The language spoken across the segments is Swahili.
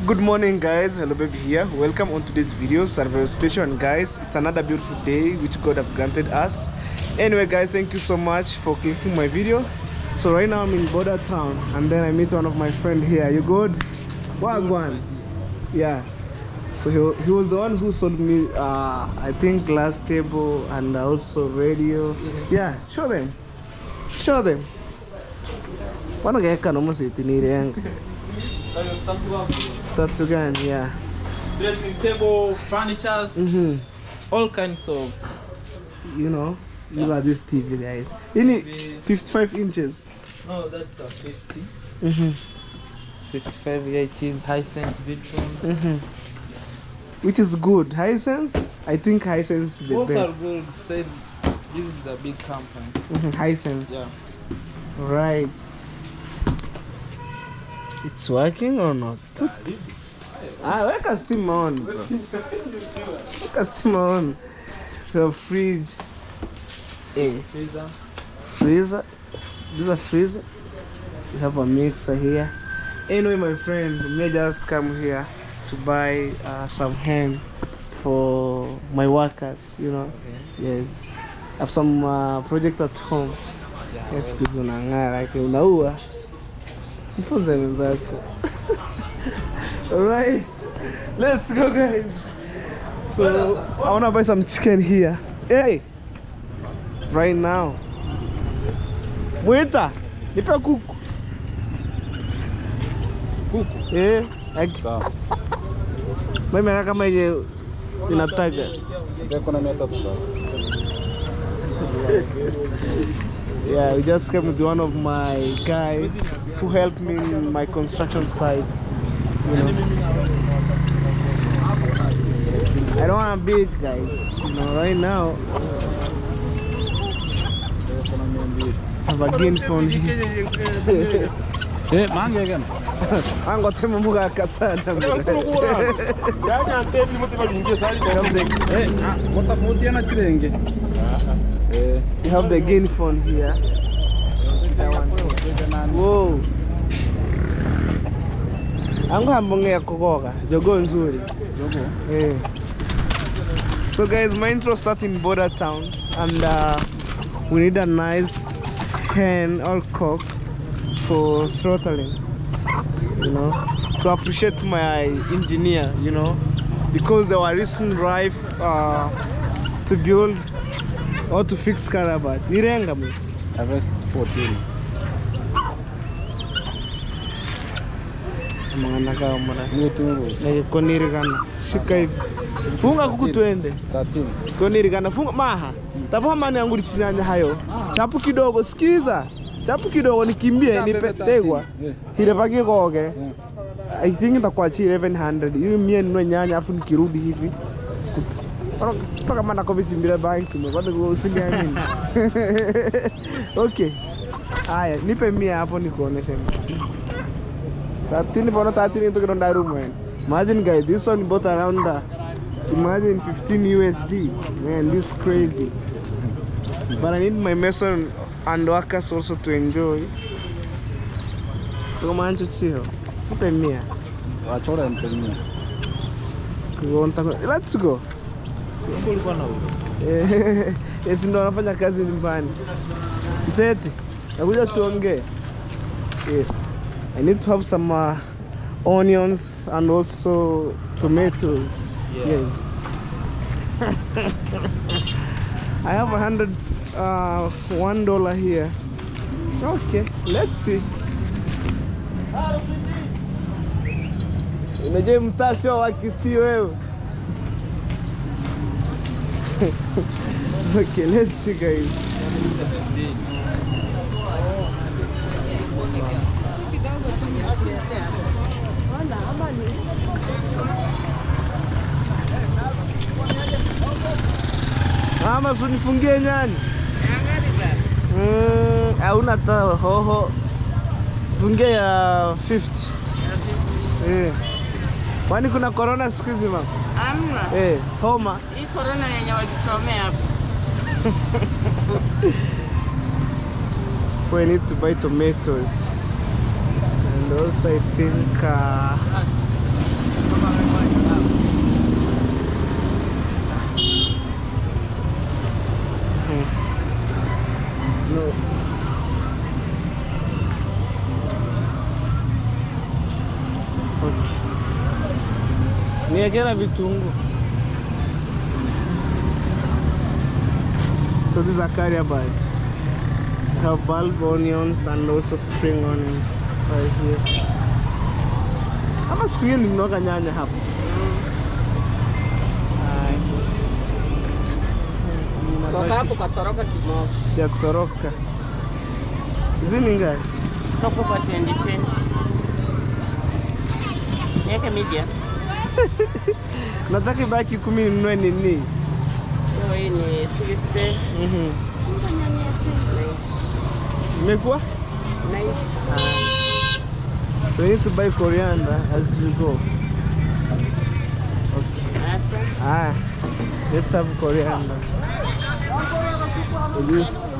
Good morning guys, hello baby here. Welcome on today's video, survival special. And guys, it's another beautiful day which God have granted us. Anyway guys, thank you so much for clicking my video. So right now I'm in Border Town and then I meet one of my friend here. You good? Wagwan. Yeah. So he was the one who sold me I think glass table and also radio. Yeah, show them. Show them. Wanna get almost it in here. Statue gun, yeah. Dressing table, furniture, all kinds of. You know, look at this TV, guys. In it, 55 inches. No, that's a 50. 55, yeah, it is Hisense Vitron. Which is good. Hisense, I think Hisense is the both best. Both are good. Say this is the big company. Hisense. Yeah. Right. It's working or not? Where can steam on, bro? Where can steam on? We have fridge. Freezer. Freezer. This is a freezer. We have a mixer here. Anyway, my friend, we may just come here to buy some ham for my workers, you know. Okay. Yes. I have some project at home. Yes, good one. Like unaua. Alright, let's go guys. So I wanna buy some chicken here. Hey, right now. Mwita, nipe kuku. Kuku? Sawa. Mimi nataka kama ile inataka. Ndio na 300. Yeah, we just came with one of my guys who helped me in my construction sites. You know, I don't want to beat guys. You know, right now I have a game phone. Hey, man, again. I'm going to move a casa. We have the gain phone here. Whoa. I'm going to kokoga. Jogo nzuri. So guys, my intro starts in Border Town and we need a nice hen or cock for throttling. You know, to appreciate my engineer, you know, because they were risking life to build or to fix Karabat. Nirenga me. Average 14. Mga nakaw mo na. Konirigana. Shika hivi. Funga kuku tuende. 13. Konirigana. Funga maha. Tapo hamani yangu lichinyanya hayo. Chapu kidogo. Sikiza. Chapu kidogo nikimbie nipetegwa. Hile paki koge. I think itakuwa chi 1100. Hiyo mie nunue nyanya afu nikirudi hivi. Paka mana kovisi mbila banki mo. Wadu usiniamini. Okay. Aya, nipe mia hapo nikuoneshe. 13 into the room. Imagine guys, this one bought around imagine 15 USD. Man, this is crazy. But I need my mason and workers also to enjoy. Come on, chill. Nipe mia. Wachora nipe mia. Let's go. Esi ndo anafanya kazi nyumbani. Iseti, nakuja tuongee. I need to have some onions and also tomatoes. Yeah. Yes. I have $100 here. Okay, let's see. Unajua mtasi wa Kisii wewe. Okay, let's see guys. Mama, sunifungie nyani. Hauna ta hoho. Fungia ya 50. Kwani kuna corona siku hizi mama? Hamna. Homa. Hii corona yenye walitomea hapo. So before I need to buy tomatoes. And also I think no. Okay. Niekera vitungu. So these are carrier bag. I have bulb onions and also spring onions right here. Hapa siku hiyo ninoka nyanya hapa. Toka hapo katoroka kimoja. Ya kutoroka. Hizi ni ngapi? Soko kwa 2020. Niweke media. Nataka ibaki 10 ninunue nini? So hii ni 60. Imekuwa? 90. So you need to buy coriander as you go. Okay. Asa. Let's have coriander. This.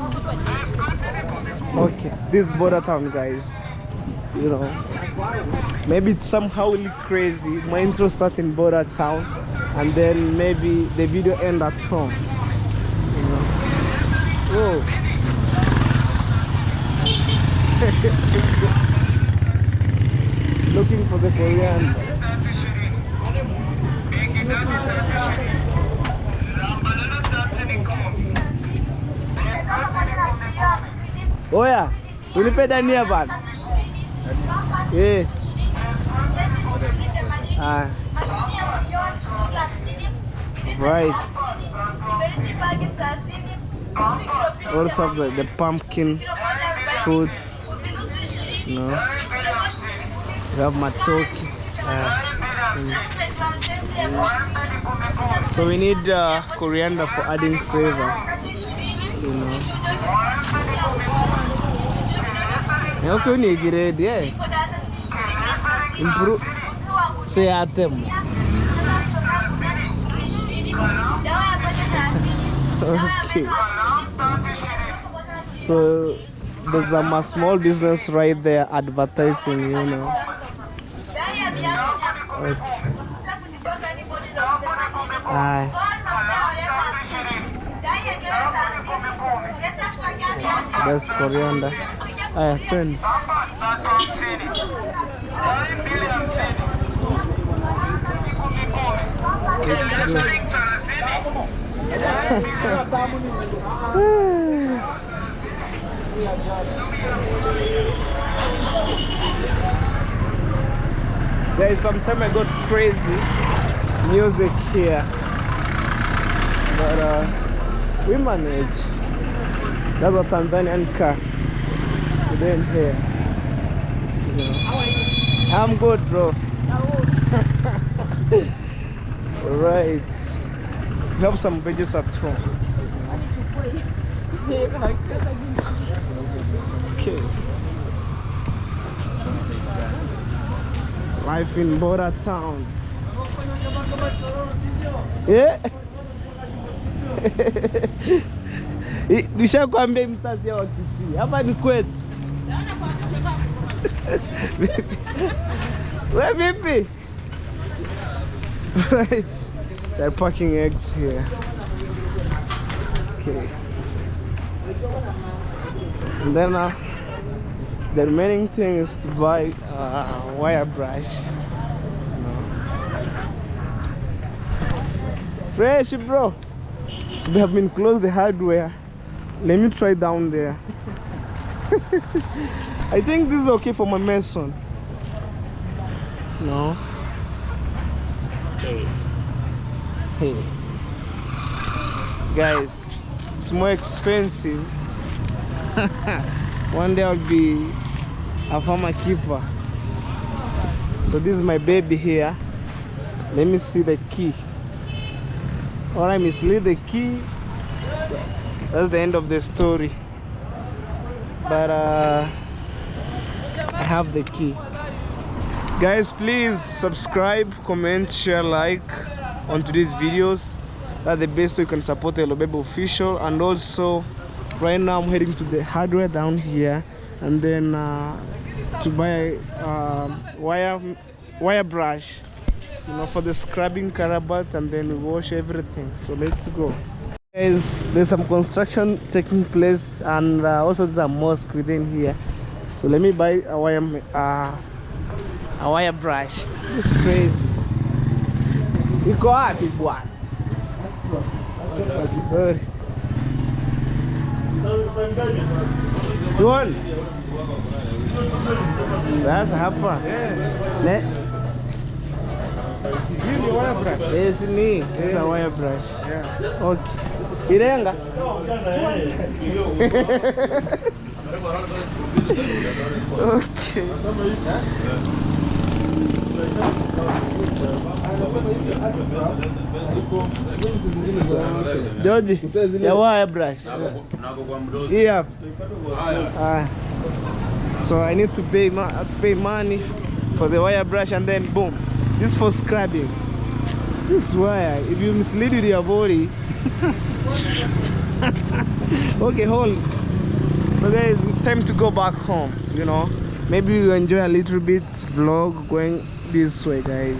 Okay, this border town, guys. You know, maybe it's somehow really crazy. My intro starts in border town, and then maybe the video end at home. You know. Whoa. Looking for the coriander. Oya, unipe dania bana. Eh. Right. Also have the pumpkin fruits. You know. We have matoki. So we need coriander for adding flavor. You know. Okay, we need it, yeah. Improve. Say at them. Okay. So there's a small business right there advertising, you know. Okay. That's coriander. Turn. Guys, sometime I got crazy music here, but we manage. That's a Tanzanian car we're doing here. You know. I'm good, bro. Right. We have some veggies at home. Okay. Life in border town. Yeah. Nishakwambia mtazi wa Kisii. Hapa ni kwetu. Where vipi? Right. They're packing eggs here. Okay. And then the remaining thing is to buy wire brush. Fresh, bro. So they have been closed the hardware. Let me try down there. I think this is okay for my mason. No. Hey. Guys, it's more expensive. One day I'll be a farmer keeper. So this is my baby here. Let me see the key. Or I mislead the key. That's the end of the story. But I have the key. Guys, please subscribe, comment, share, like on today's videos. That's the best way you can support Hello Baby Official. And also Right now I'm heading to the hardware down here, and then to buy wire brush, you know, for the scrubbing carabat, and then we wash everything. So let's go. Guys, there's some construction taking place, and also there's a mosque within here. So let me buy a wire brush. It's crazy. Iko wapi bwana? Sorry. Tuone. Sasa hapa. Ne. Hii ni wire brush. Yes, ni. It's a wire brush. Yeah. Okay. Irenga. Okay. George, ya wire brush. Yeah. So I need to pay money for the wire brush, and then boom, this is for scrubbing. This wire, if you mislead with your body. Okay, hold. So guys, it's time to go back home, you know. Maybe you enjoy a little bit vlog going this way, guys.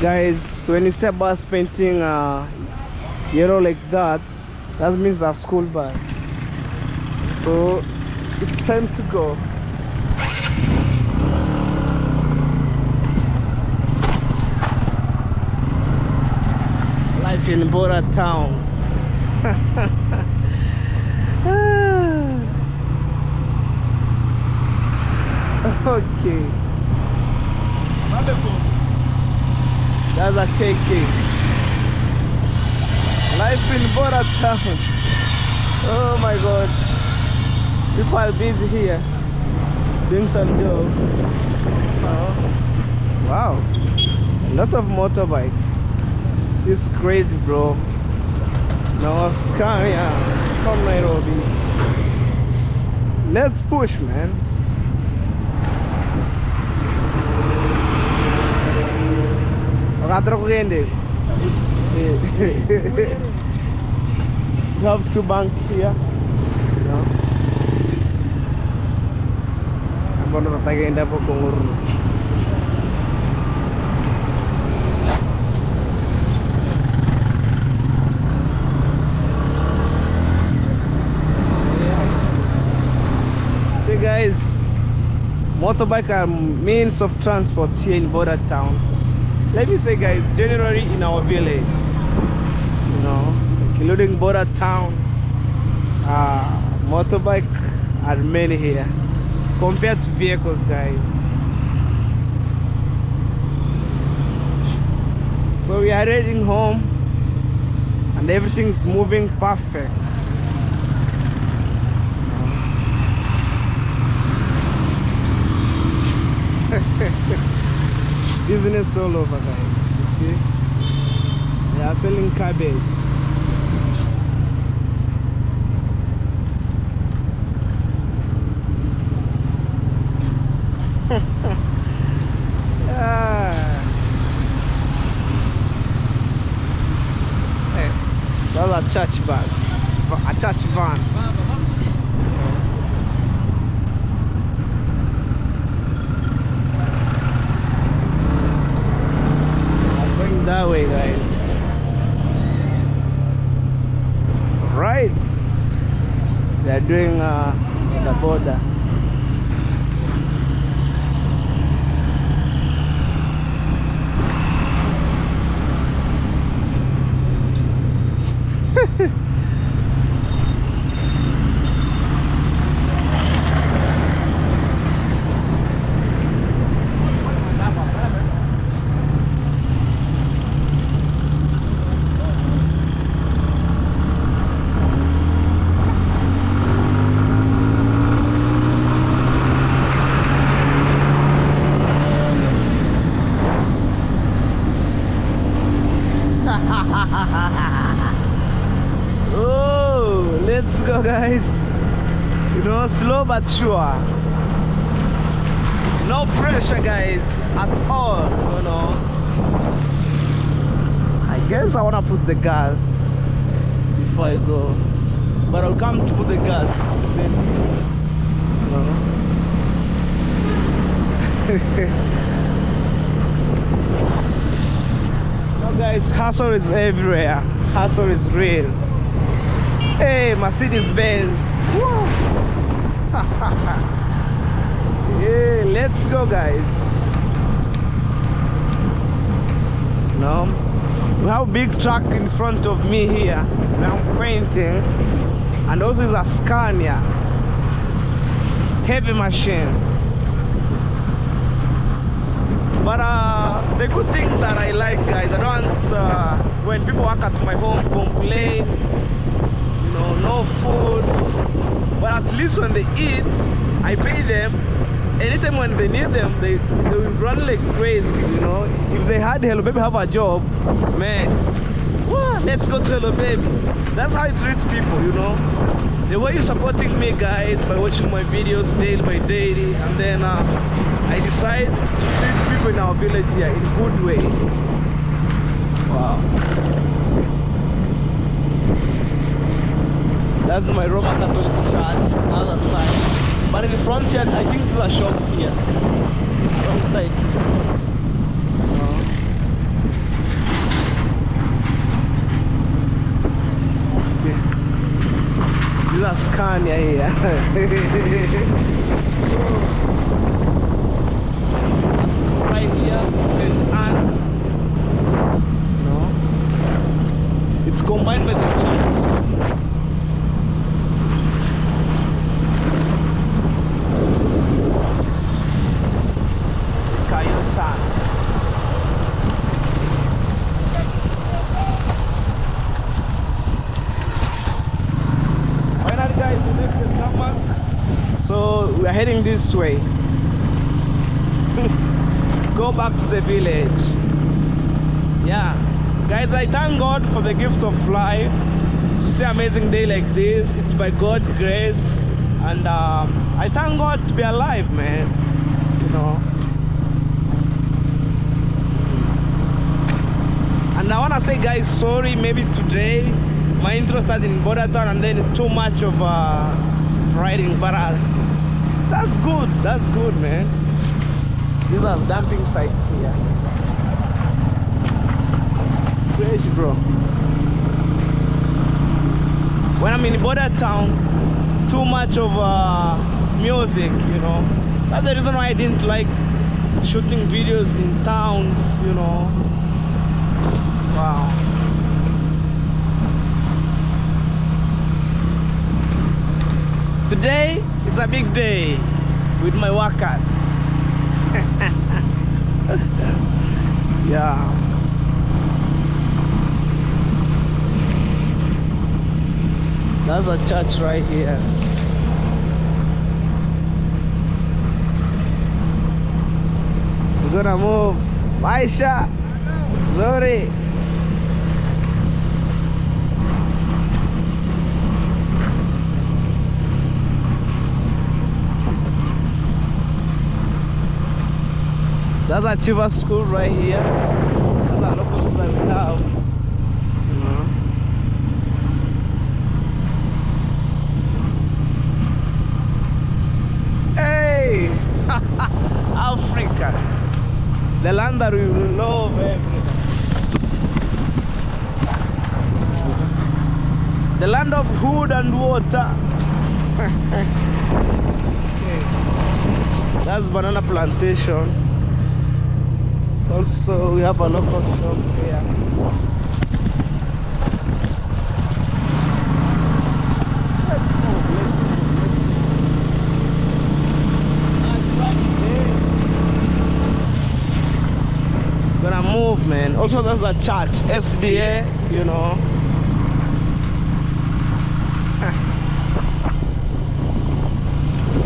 Guys, when you see a bus painting yellow like that, that means a school bus. So it's time to go. Life in Bora town. Okay. That's a KK. Life in Bora town. Oh my god. People are busy here doing some job. Oh. Wow. A lot of motorbike. It's crazy, bro. No, Scania from Nairobi. Let's push, man. You have two banks here. No. I'm going to take it up for guys, motorbike are means of transport here in Border Town. Let me say, guys, generally in our village, you know, including Border Town, motorbike are many here compared to vehicles, guys. So we are heading home, and everything's moving perfect. Business all over, guys. You see, they are selling cabbage. Hey, those are church bags, a church van. That way, guys. Right, they're doing the border. Oh, let's go, guys. You know, slow but sure. No pressure, guys, at all. You know, I guess I wanna put the gas before I go. but I'll come to put the gas. Then, no, guys, hustle is everywhere. Hustle is real. Hey, Mercedes Benz. Woo. Yeah, let's go, guys. No, we have a big truck in front of me here. I'm pointing, and also is a Scania heavy machine. But the good things that I like, guys, I don't when people work at my home complain, you know, no food. But at least when they eat, I pay them. Anytime when they need them, they will run like crazy, you know. If they had Hello Baby have a job, man, wow, let's go to Hello Baby. That's how I treat people, you know. The way you're supporting me, guys, by watching my videos day by day, and then I decide to treat people in our village here in a good way. Wow. That's my Roman Catholic church, other side. But in the front here, I think there's a shop here. Wrong side. See, there's a Scania here. Right here, St. Anne's. No, it's combined with the church. Finally, guys, we make the comeback. So we are heading this way. Go back to the village. Yeah, guys, I thank God for the gift of life. To see an amazing day like this, it's by God's grace, and I thank God to be alive, man. You know. And I want to say, guys, sorry, maybe today my intro started in Border Town and then too much of riding, but that's good, man. These are dumping sites here. Crazy, bro. When I'm in Border Town, too much of music, you know. That's the reason why I didn't like shooting videos in towns, you know. Wow. Today is a big day with my workers. Yeah. That's a church right here. We're gonna move. Maisha. Zori. That's a Chiva school right here. That's a local school that we have. You know. Hey! Africa. The land that we love everything. The land of wood and water. Okay. That's banana plantation. Also, we have a local shop here. Gonna move, man. Also, there's a church, SDA, you know.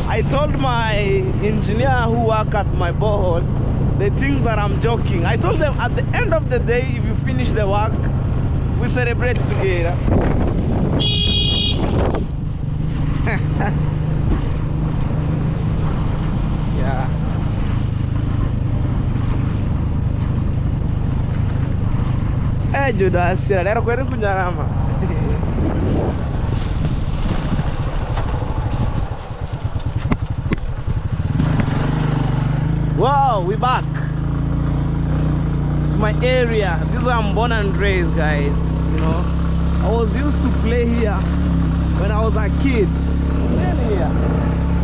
I told my engineer who work at my borehole, they think that I'm joking. I told them at the end of the day, if you finish the work, we celebrate together. Yeah. Judas, era quero kunjarama. Wow, we back. It's my area. This is where I'm born and raised, guys. You know, I was used to play here when I was a kid. Really here.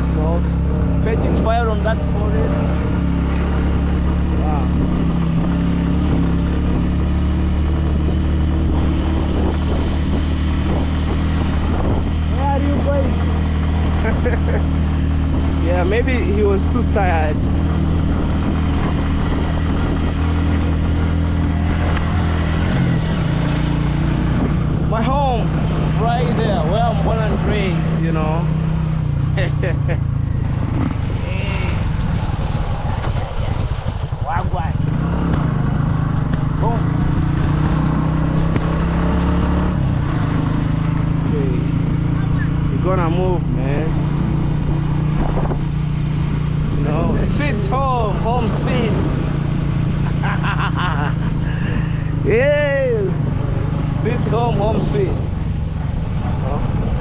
You know, fetching fire on that forest. Wow. Where are you going? Yeah, maybe he was too tired. My home, right there, where I'm born and raised, you know. Wagwan. Boom. Okay. We're gonna move, man. You know, sweet home, home sweet. Yeah. Sweet home, home sweet.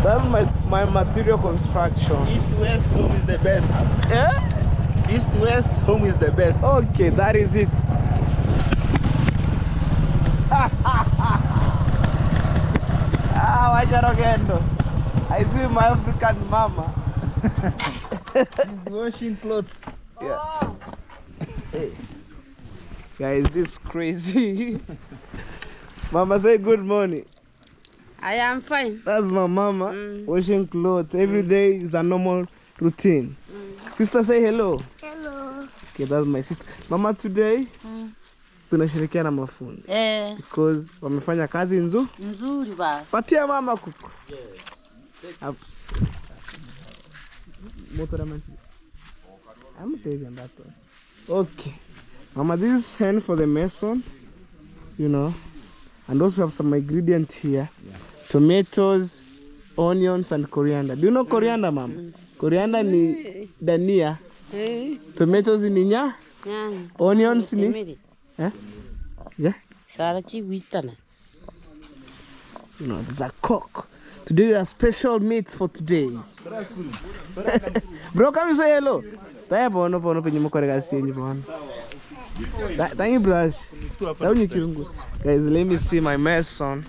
That's my material construction. East-west home is the best. Yeah? East-west home is the best. Okay, that is it. Wajarogendo. I see my African mama. He's washing clothes. Yeah. Hey. Guys, this is crazy. Mama, say good morning. I am fine. That's my mama washing clothes. Every day is a normal routine. Sister, say hello. Hello. Okay, that's my sister. Mama, today tunashirikiana mafundi. Because wamefanya kazi Nzuri ba. Patia mama kuku. Yes. I'm taking that one. Okay. Mama, this is hand for the mason, you know. And also have some ingredients here. Yeah. Tomatoes, onions, and coriander. Do you know coriander, mama? Coriander ni dania. Tomatoes ni nya. Onions ni. Eh? Yeah. You know, there's a cook. Today are special meats for today. Bro, come you say hello. Thank you, brush. Guys, let me see my mason,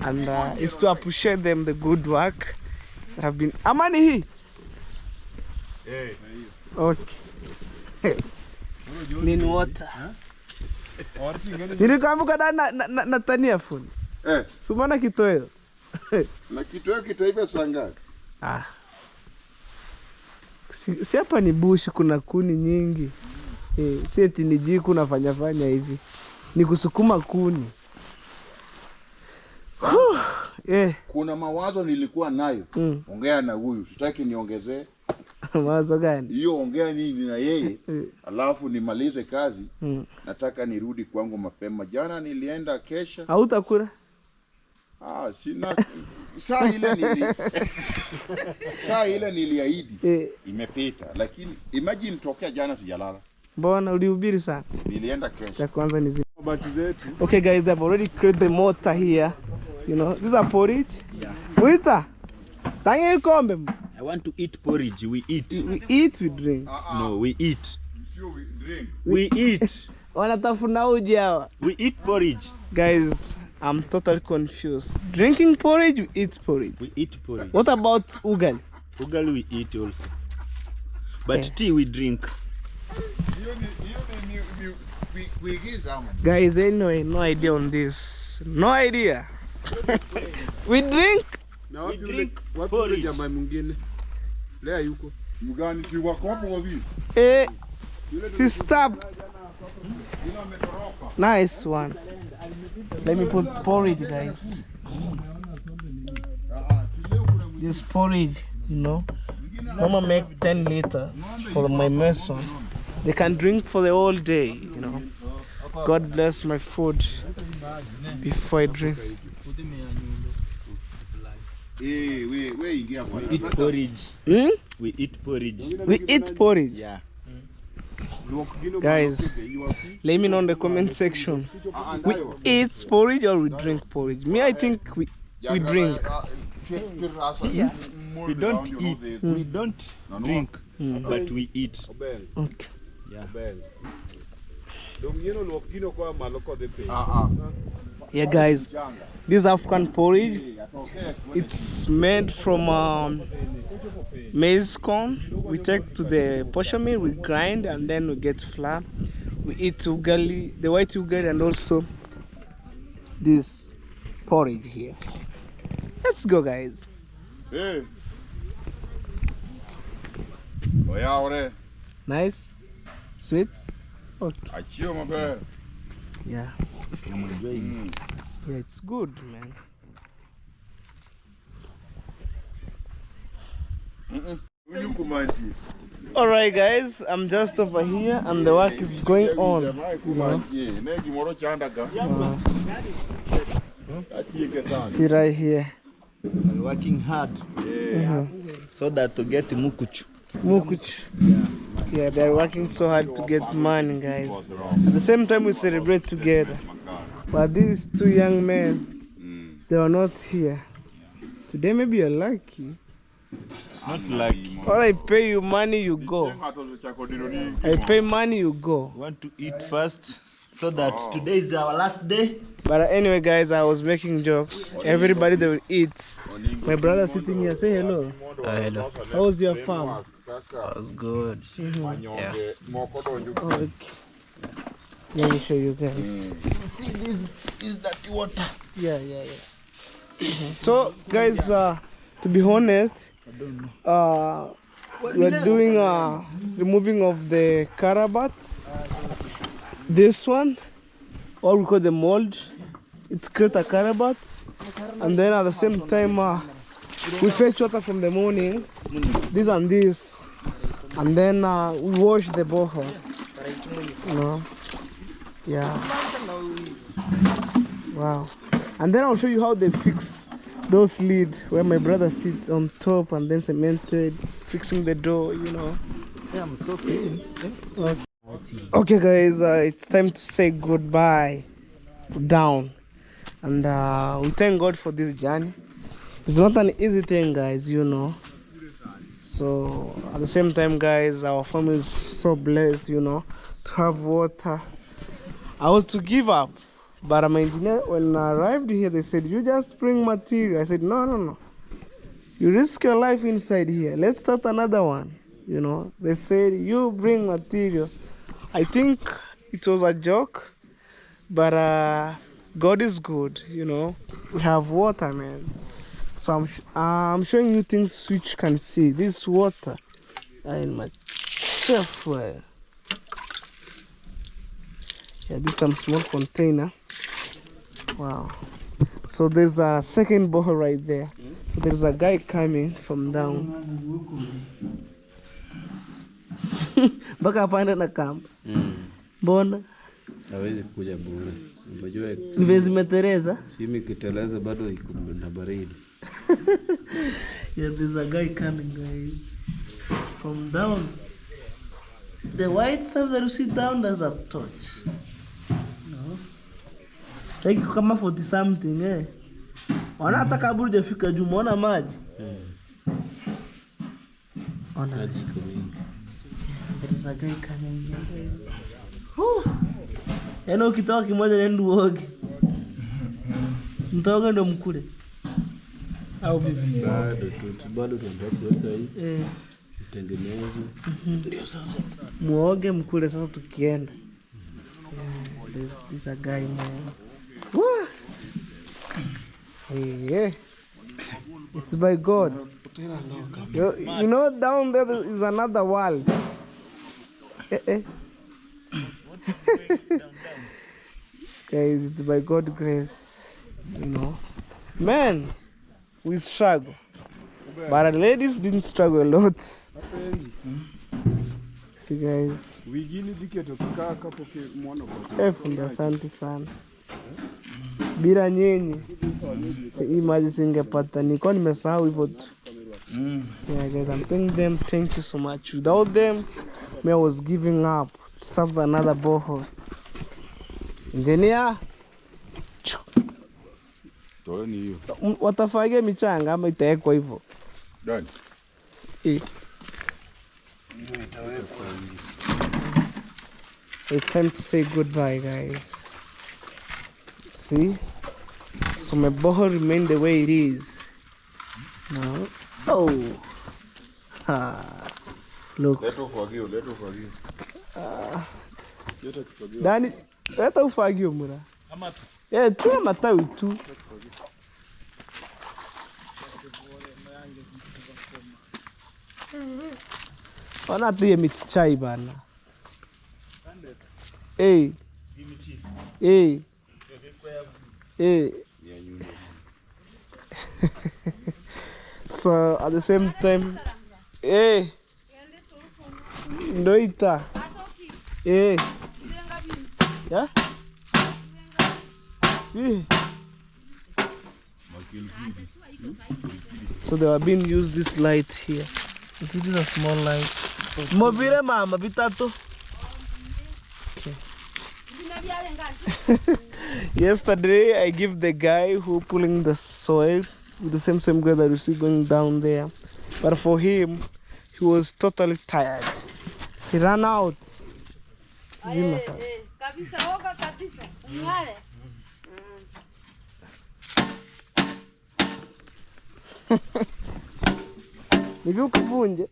and it's to appreciate them the good work that have been. Amani he. Okay. Need water. Nilikambuka na tania phone. Sumana kitoyo. Na kitoyo kitaifa sanga. Si hapa ni bush, kuna kuni nyingi. Si eti ni jiku nafanya hivi. Ni kusukuma kuni. Kuna mawazo nilikuwa nayo. Ongea na huyu. Sitaki niongezee. Mawazo gani? Hiyo ongea nini na yeye. Alafu nimalize kazi. Nataka nirudi kwangu mapema. Jana nilienda kesha. Hautakula? Sina. Saa ile niliahidi. Imepita. Lakini imagine tokea jana sijalala. Mbona ulihubiri sana? Nilienda kesha. Cha kwanza ni okay guys, they've already created the mortar here. You know, this is a porridge. Yeah. Wita. Tangi kombe. I want to eat porridge. We eat. We eat, we drink. No, we eat. We drink. We eat. Wanatafuna uji hawa. We eat porridge. Guys, I'm totally confused. Drinking porridge, we eat porridge. We eat porridge. What about ugali? Ugali we eat also. But tea we drink. Guys, anyway, no idea on this. No idea. We drink. We drink porridge. Lea yuko. Mugani si wako hapo wapi? Sister. Nice one. Let me put porridge, guys. This porridge, you know. Mama make 10 liters for my mason. They can drink for the whole day, you know. God bless my food before I drink. We eat porridge. We eat porridge. We eat porridge? Yeah. Guys, let me know in the comment section. We eat porridge or we drink porridge? Me, I think we drink. We don't eat. We don't drink. But we eat. Okay. Yeah. Yeah, guys, this African porridge, it's made from maize corn. We take to the posher mill, we grind, and then we get flour. We eat ugali, the white ugali, and also this porridge here. Let's go, guys. Hey. Oya ore. Nice, sweet. Okay. Achio mabe. Yeah. I'm enjoying. Yeah, it's good, man. All right, guys, I'm just over here, and the work is going on. You know? See right here. I'm working hard. So that to get mukuchu. Mukuch. Yeah, they're working so hard to get money, guys. At the same time, we celebrate together. But these two young men, they are not here. Today, maybe you're lucky. Not lucky. Or I pay you money, you go. I pay money, you go. Want to eat first so that today is our last day. But anyway, guys, I was making jokes. Everybody, they will eat. My brother sitting here, say hello. Hello. How was your farm? That was good. Yeah. Okay. Let me show you guys. You see this is dirty water. Yeah. So, guys, to be honest, we're doing removing of the carabat. This one, or we call the mold. It's create a carabat, and then at the same time, we fetch water from the morning. This and this, and then we wash the borehole. You know, yeah. Wow. And then I'll show you how they fix those lid where my brother sits on top and then cemented, fixing the door, you know. Yeah, I'm so clean. Okay, guys, it's time to say goodbye down, and we thank God for this journey. It's not an easy thing, guys, you know. So at the same time, guys, our family is so blessed, you know, to have water. I was to give up, but my engineer, when I arrived here, they said, you just bring material. I said, no. You risk your life inside here. Let's start another one. You know, they said, you bring material. I think it was a joke, but God is good, you know. We have water, man. So I'm showing you things which you can see. This water in my chef. Yeah, this is some small container. Wow. So there's a second borehole right there. So there's a guy coming from down. Baka apanda na kamba. Mbona? Hawezi kuja bure. Unajua Zimetereza? simi kiteleza bado iko na baridi. Yeah, there's a guy coming, guys. From down. The white stuff that you see down, there's a torch. No? Like kama 40 something, eh? Wana hata kaburi hujafika juu, umeona maji? Ona Maji iko mingi. there's a guy coming here. Yaani ukitoka kimoja nenda uoge. Mtoga ndo mkule. Au bibi? Bado tunataka kuweka hii. Tengeneze. Ndio sasa. Muoge mkule sasa tukienda. There's a guy, man. Woo! Hey. It's by God. You know, down there is another world. Guys, it's by God's grace, you know. Man, we struggle. But ladies didn't struggle a lot. See, guys. Fundi, asante sana. Bila nyinyi hii maji singepata, nilikuwa nimesahau hivyo tu. Yeah, guys, I'm thanking them. Thank you so much. Without them, I was giving up to start another borehole. Engineer, Toeni hiyo. Watafagia michanga ama itawekwa hivyo? Gani? Hiyo itawekwa. It's time to say goodbye, guys. See? So my boho remain the way it is. Now, oh, look. Let off forgive. Dani, let off forgive, Mura. Yeah, two matawi tu. Ona tu miti chai bana. Hey. Hey. Hey. So at the same time, hey. Noita. Hey. Yeah? Yeah. So they are being used this light here. You see, this is a small light. Mobile mama bitato. Okay. Yesterday I give the guy who pulling the soil with the same guy that you see going down there. But for him, he was totally tired. He ran out. Kabisa oga kabisa. Ngale. Nivyo kuvunje.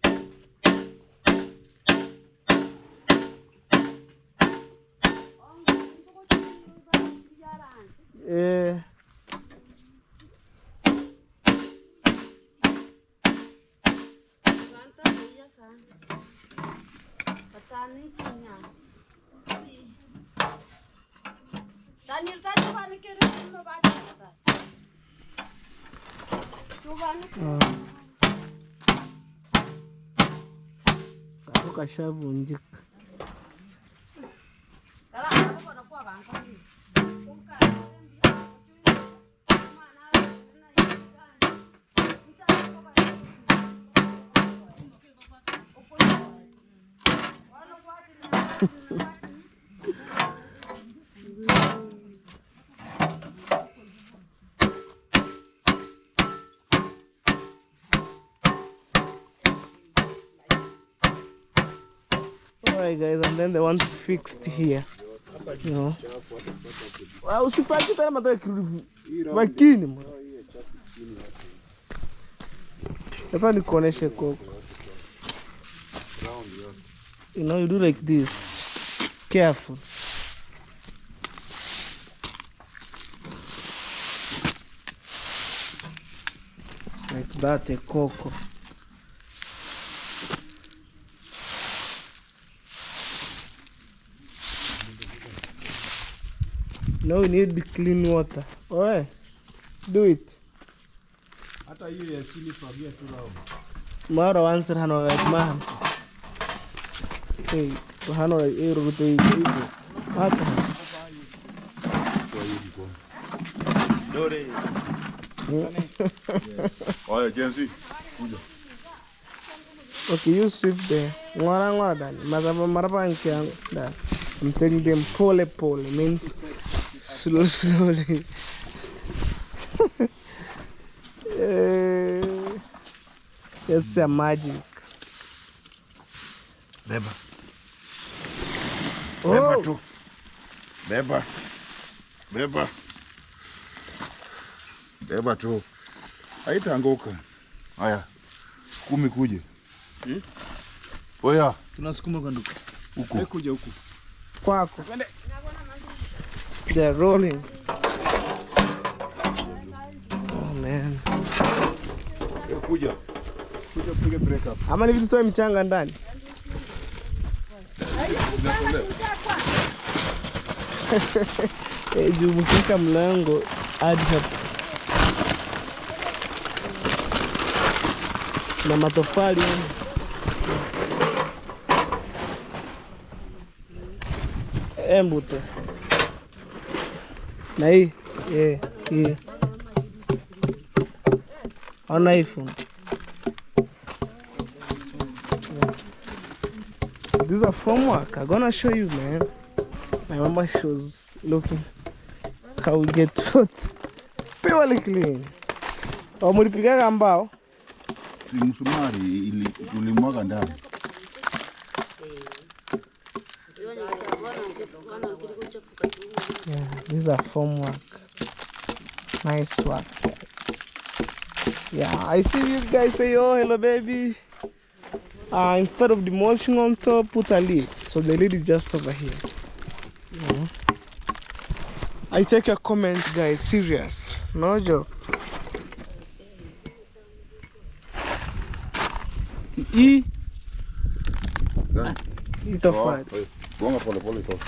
Kashavunjika. Alright guys, and then the one fixed here. You know. Usifanye tena matoe kirudi. Makini. Hapa ni kuonesha koko. You know, you do like this. Careful. Like that, a coco. Now we need clean water. Alright, do it. Mara answer hano right man. Hey, hano ero to igo. Hata. Dore. Yes. Oya James. Okay, you sit there. Ngora dani. Mazaba maraba nkiangu. Da. I'm telling them pole means slowly. It's a magic. Beba. Oh. Beba tu. Beba. Beba. Beba tu. Haitaanguka. Haya. Sukumi kuje. Oya. Tunasukuma kwa nduku. Huko. Kuja huko. Kwako. They're rolling. Oh man. Kuja. Kuja piga break up. Ama ni vitu toa mchanga ndani. Juu mkika mlango hadi hapa. Na matofali. Embute. Na hii. Hii. Ona iPhone. This is a formwork. I'm gonna show you, man. My mama shows looking how we get food purely clean. Mulipigaga mbao? Ni msumari ili tulimwaga ndani. Yeah, these are foam work. Nice work, guys. Yeah, I see you guys say, oh, hello, baby. Instead of demolishing on top, put a lid. So the lid is just over here. Yeah. I take your comment, guys. Serious. No joke. Itofali. Gonga pole pole kwa.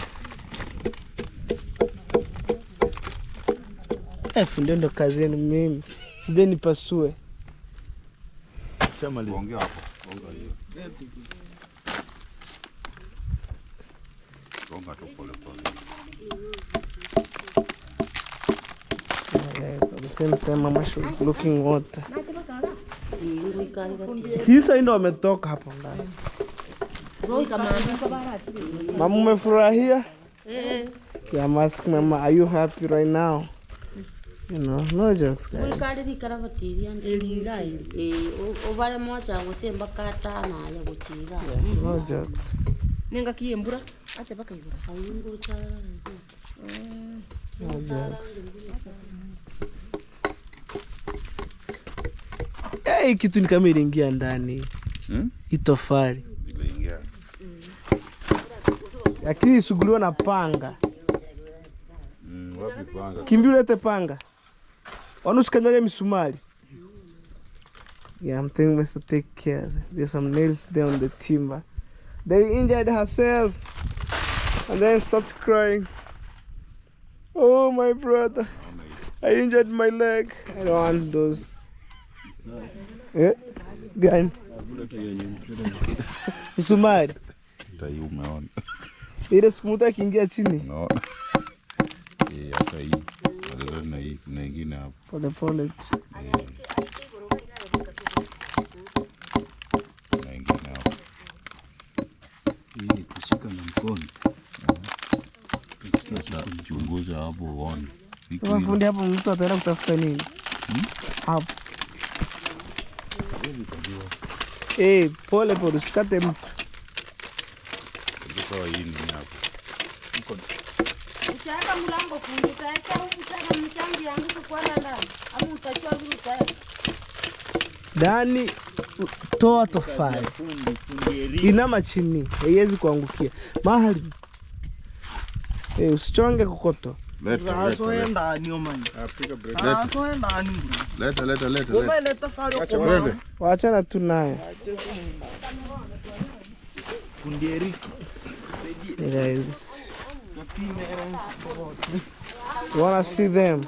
Fundi ndo kazi yenu, mimi sije nipasue. Sema ongea hapo. Gonga hiyo. Gonga tu pole pole. Yes, at the same time mama she was looking water. Sisa ndo ametoka hapo ndani. Mama umefurahia? Yeah, I'm asking Mama, are you happy right now? You know, no jokes, guys. No jokes. Nenga kiembura ate baka ibura. No jokes. Hey, kitu ni kama iliingia ndani. Itofali. Iliingia. Lakini isuguliwa na panga. Wapi panga? Kimbi ulete panga. Wanusikanyaga misumari. Yeah, I'm thinking we should take care. There's some nails there on the timber. They injured herself and then stopped crying. Oh, my brother. I injured my leg. I don't want those. Yeah? Gani? Misumari. Tai umeona. Ile siku mtu akiingia chini. No. Hata hii. Ndio na hii kuna nyingine hapo. Pole pole tu. Na nyingine hapo. Hii kushika na mkono. Sasa chunguza hapo uone. Kama fundi hapo mtu ataenda kutafuta nini? Hapo. Pole pole usikate mtu. Ndio hii ni hapo. Utaweka mlango fundi, utaweka huko mchangi yangu kwa ndani. Ama utachua vile utaweka. Dani toa tofali. Inama chini, haiwezi kuangukia. Mahali. Usichonge kokoto. Leta. Waachana tu nayo. Fundi Eric. Guys. You wanna see them?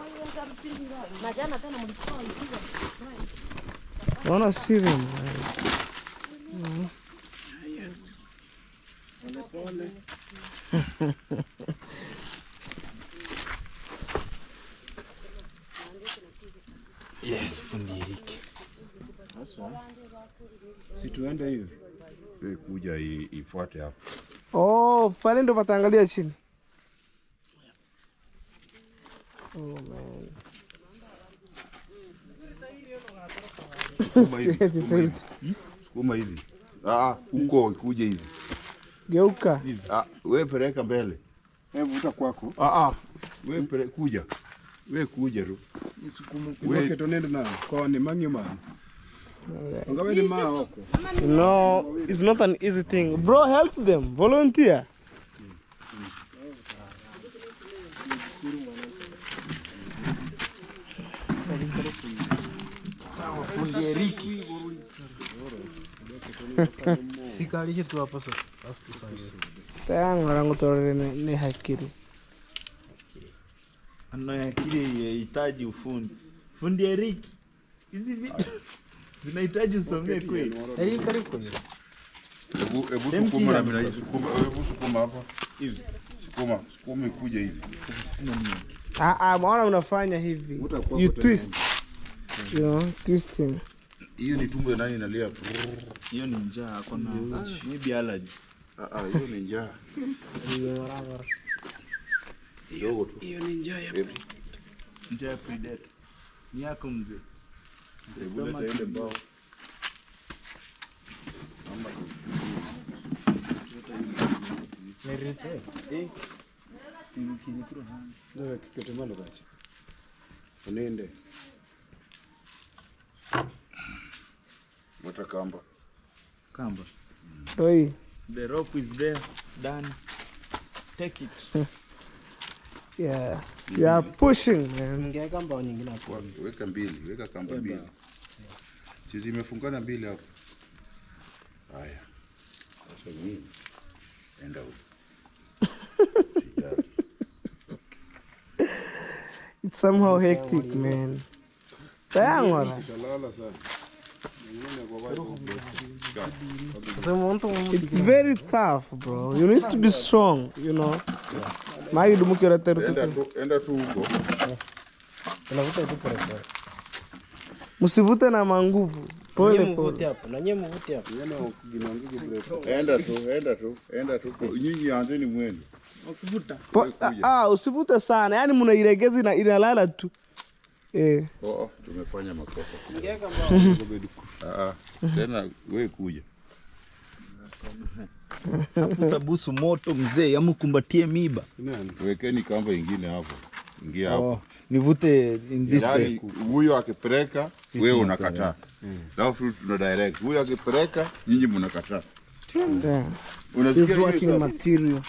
You wanna see them, guys? Yes, fundi Eric. Sasa si tuende hivi. Kuja ifuate hapo. Oh, pale ndo pataangalia chini. Oh man. Sukuma hivi. Huko kuja hivi. Geuka. Wewe peleka mbele. Hebu uta kwako. Wewe kuja. Wewe kuja tu. Nisukumu kwa tonendo na kwa ni mangima. Ngawe ni maa wako. No, it's not an easy thing. Bro, help them. Volunteer. Sawa, fundi Eric. Sikali tu hapa sasa. Tangu rangu tore ni hakiri. Ana akili inahitaji ufundi. Fundi Eric. Hizi vitu vinahitaji usomee kweli. Eric karibu kwa hiyo. Hebu sukuma na mimi sukuma. Hebu sukuma hapa. Hivi. Sukuma kuja hivi. Maana unafanya hivi. You twist. You know, twisting. Hiyo ni tumbo ya nani inalia? Hiyo ni njaa kwa na maybe allergy. Hiyo ni njaa. Hiyo ni njaa ya njaa ya predator. Ni yako mzee. Hebu leta ile mbao. Ndio kikete malo gachi. Unende. Wata kamba. Kamba. Oi. The rope is there. Done. Take it. Yeah. You are pushing, man. Ngea kamba nyingine hapo. Weka mbili, weka kamba mbili. Sisi imefungana mbili hapo. Haya. Sasa nini? Enda huko. It's somehow hectic, man. It's very tough, bro. You need to be strong, you know. Enda tu huko. Musivute na manguvu. Pole pole. Enda tu. Nyinyi anzeni mwendo. Usivute sana. Yaani mnairegeza inalala tu. Tumefanya makosa. Tena wewe kuja. Utabusu moto mzee, amkumbatie miba. Wekeni kamba ingine hapo. Ingia hapo. Nivute in this way. Huyo akipeleka, wewe unakataa. Now fruit tuna direct. Huyo akipeleka, nyinyi mnakataa. This working material.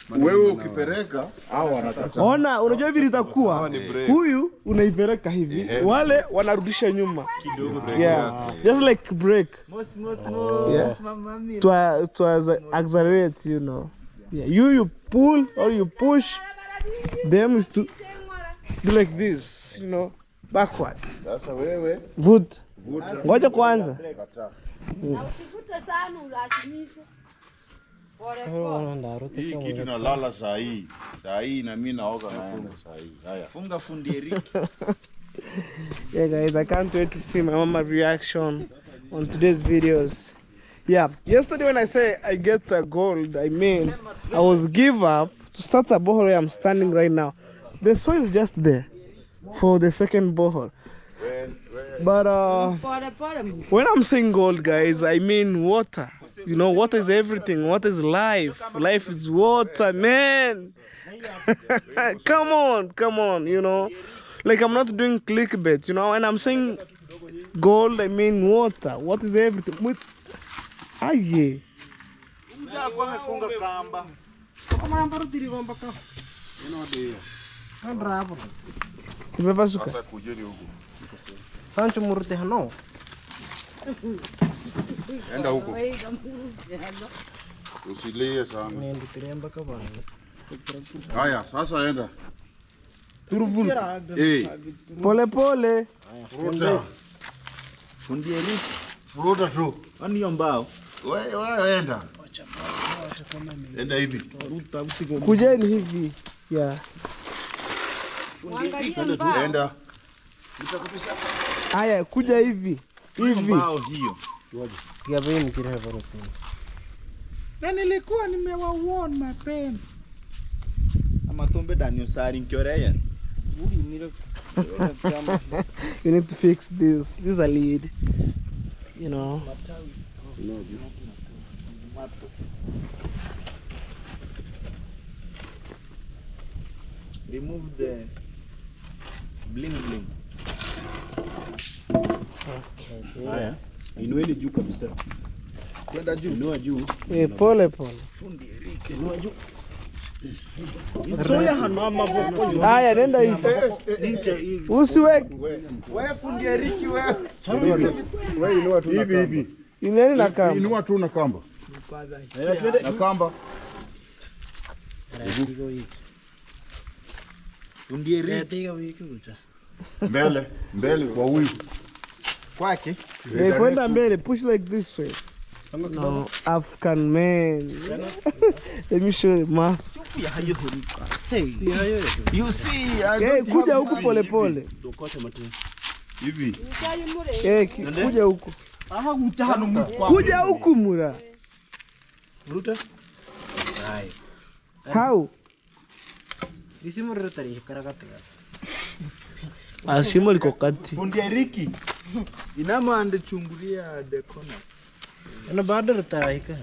Wewe ukipeleka au wanakataa. Ona, unajua hivi litakuwa. Huyu unaipeleka hivi. Wale wanarudisha nyuma. Yeah. Just like break. Yeah. To accelerate, you know. Yeah. You pull or you push. Them is to do like this, you know, backward. Sasa wewe Vut. Ngoja kwanza. Usivute sana ulazimishe. hii kitu nalala saa hii. Saa hii na mimi naoga naenda saa hii. Haya. Funga fundi Eric. Yeah guys, I can't wait to see my mama reaction on today's videos. Yeah, yesterday when I say I get a gold, I mean I was give up to start a borehole where I'm standing right now. The soil is just there for the second borehole. But when I'm saying gold, guys, I mean water. You know, water is everything. Water is life. Life is water, man. Come on, you know. Like, I'm not doing clickbait, you know. When I'm saying gold, I mean water. What is everything? With aye. Sasa kujeni huko. Sancho murute hano. Enda huko. Usilie sana. Nende tiremba kabana. Haya, sasa enda. Turvul. Pole pole. Ruta. Fundi Eric. Ruta tu. Wani hiyo mbao? Wewe enda. Enda hivi. Kujeni hivi. Yeah. Enda. Haya, kuja hivi. Hivi. Mbao hiyo. Kia bei mkire hapa nasema. Na nilikuwa nimewaona mapema. Ama tombe Daniel Sari nkioreya. You need to fix this. This is a lead. You know. Remove the bling bling. Okay. Haya. Inueni juu kabisa. Kwenda juu. Inua juu. Pole pole. Fundi Eric. Inua juu. Soya hanama boko. Haya, nenda hivi. Usiweke. Wewe fundi Eric wewe. Wewe inua tu na kamba. Hivi. Ineni na kamba. Inua tu na kamba. Na kamba. Fundi Eric. Mbele kwa huyu. Kwake. Kwenda mbele, push like this way. No, African man. Let me show you mass. Hey. You see, Kuja huku pole pole. Hivi. Kuja huku. Kuja huku mura. Ruta. How? Disimu rutari karakata. Ashimo liko kati. Fundi Eric. Inama ande chungulia the corners. Ana baada rutari ka.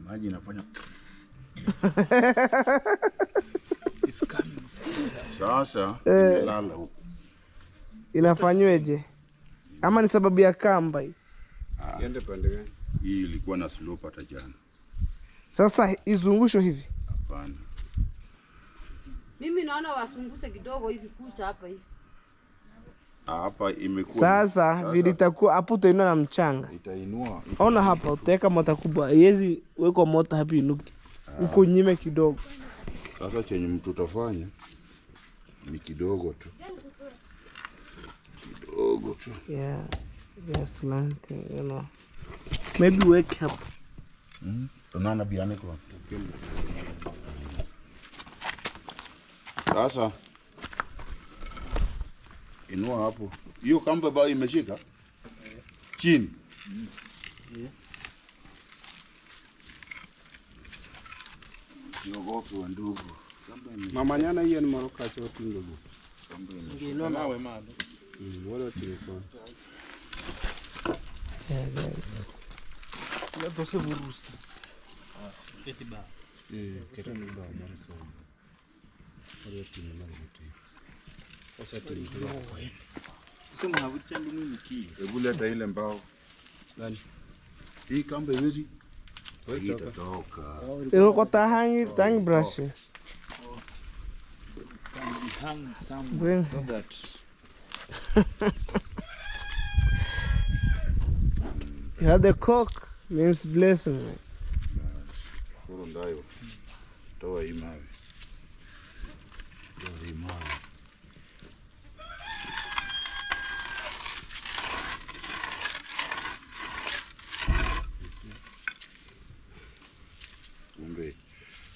Maji inafanya. Sasa imelala huko. Inafanyweje? Ama ni sababu ya kamba hii? Iende pande gani? Hii ilikuwa na slope hata jana. Sasa izungusho hivi? Hapana. Mimi naona wasunguse kidogo hivi kucha hapa hivi. Hapa imekuwa. Sasa vilitakuwa hapo utainua na mchanga. Itainua. Ona hapa utaweka mota kubwa. Haiwezi weka mota hapa inuke. Uko nyime kidogo. Sasa chenye mtu utafanya ni kidogo tu. Kidogo tu. Yeah. Yes, slanting, you know. Maybe wake up. Tunaona biane kwa. Sasa inua hapo. Hiyo kamba bado imeshika chini. Siogope wa ndugu. Mama nyana hiyo ni maroka cha ndugu. Kamba Nginua nawe mama. Wala telefoni. Yeah, guys. Leo tose burusi. Keti ba. Keti ni ba marasa. Wala telefoni yote. Sasa telefoni kwa hiyo. Sema havucha mbinu niki. Hebu leta ile mbao. Gani? Hii kamba iwezi. Itatoka. Iko kwa tangi brush. Can be hung Bring. somewhere so that You have the cock means blessing. Kuro ndayo. Toa hii mawe. Toa hii mawe. Kumbe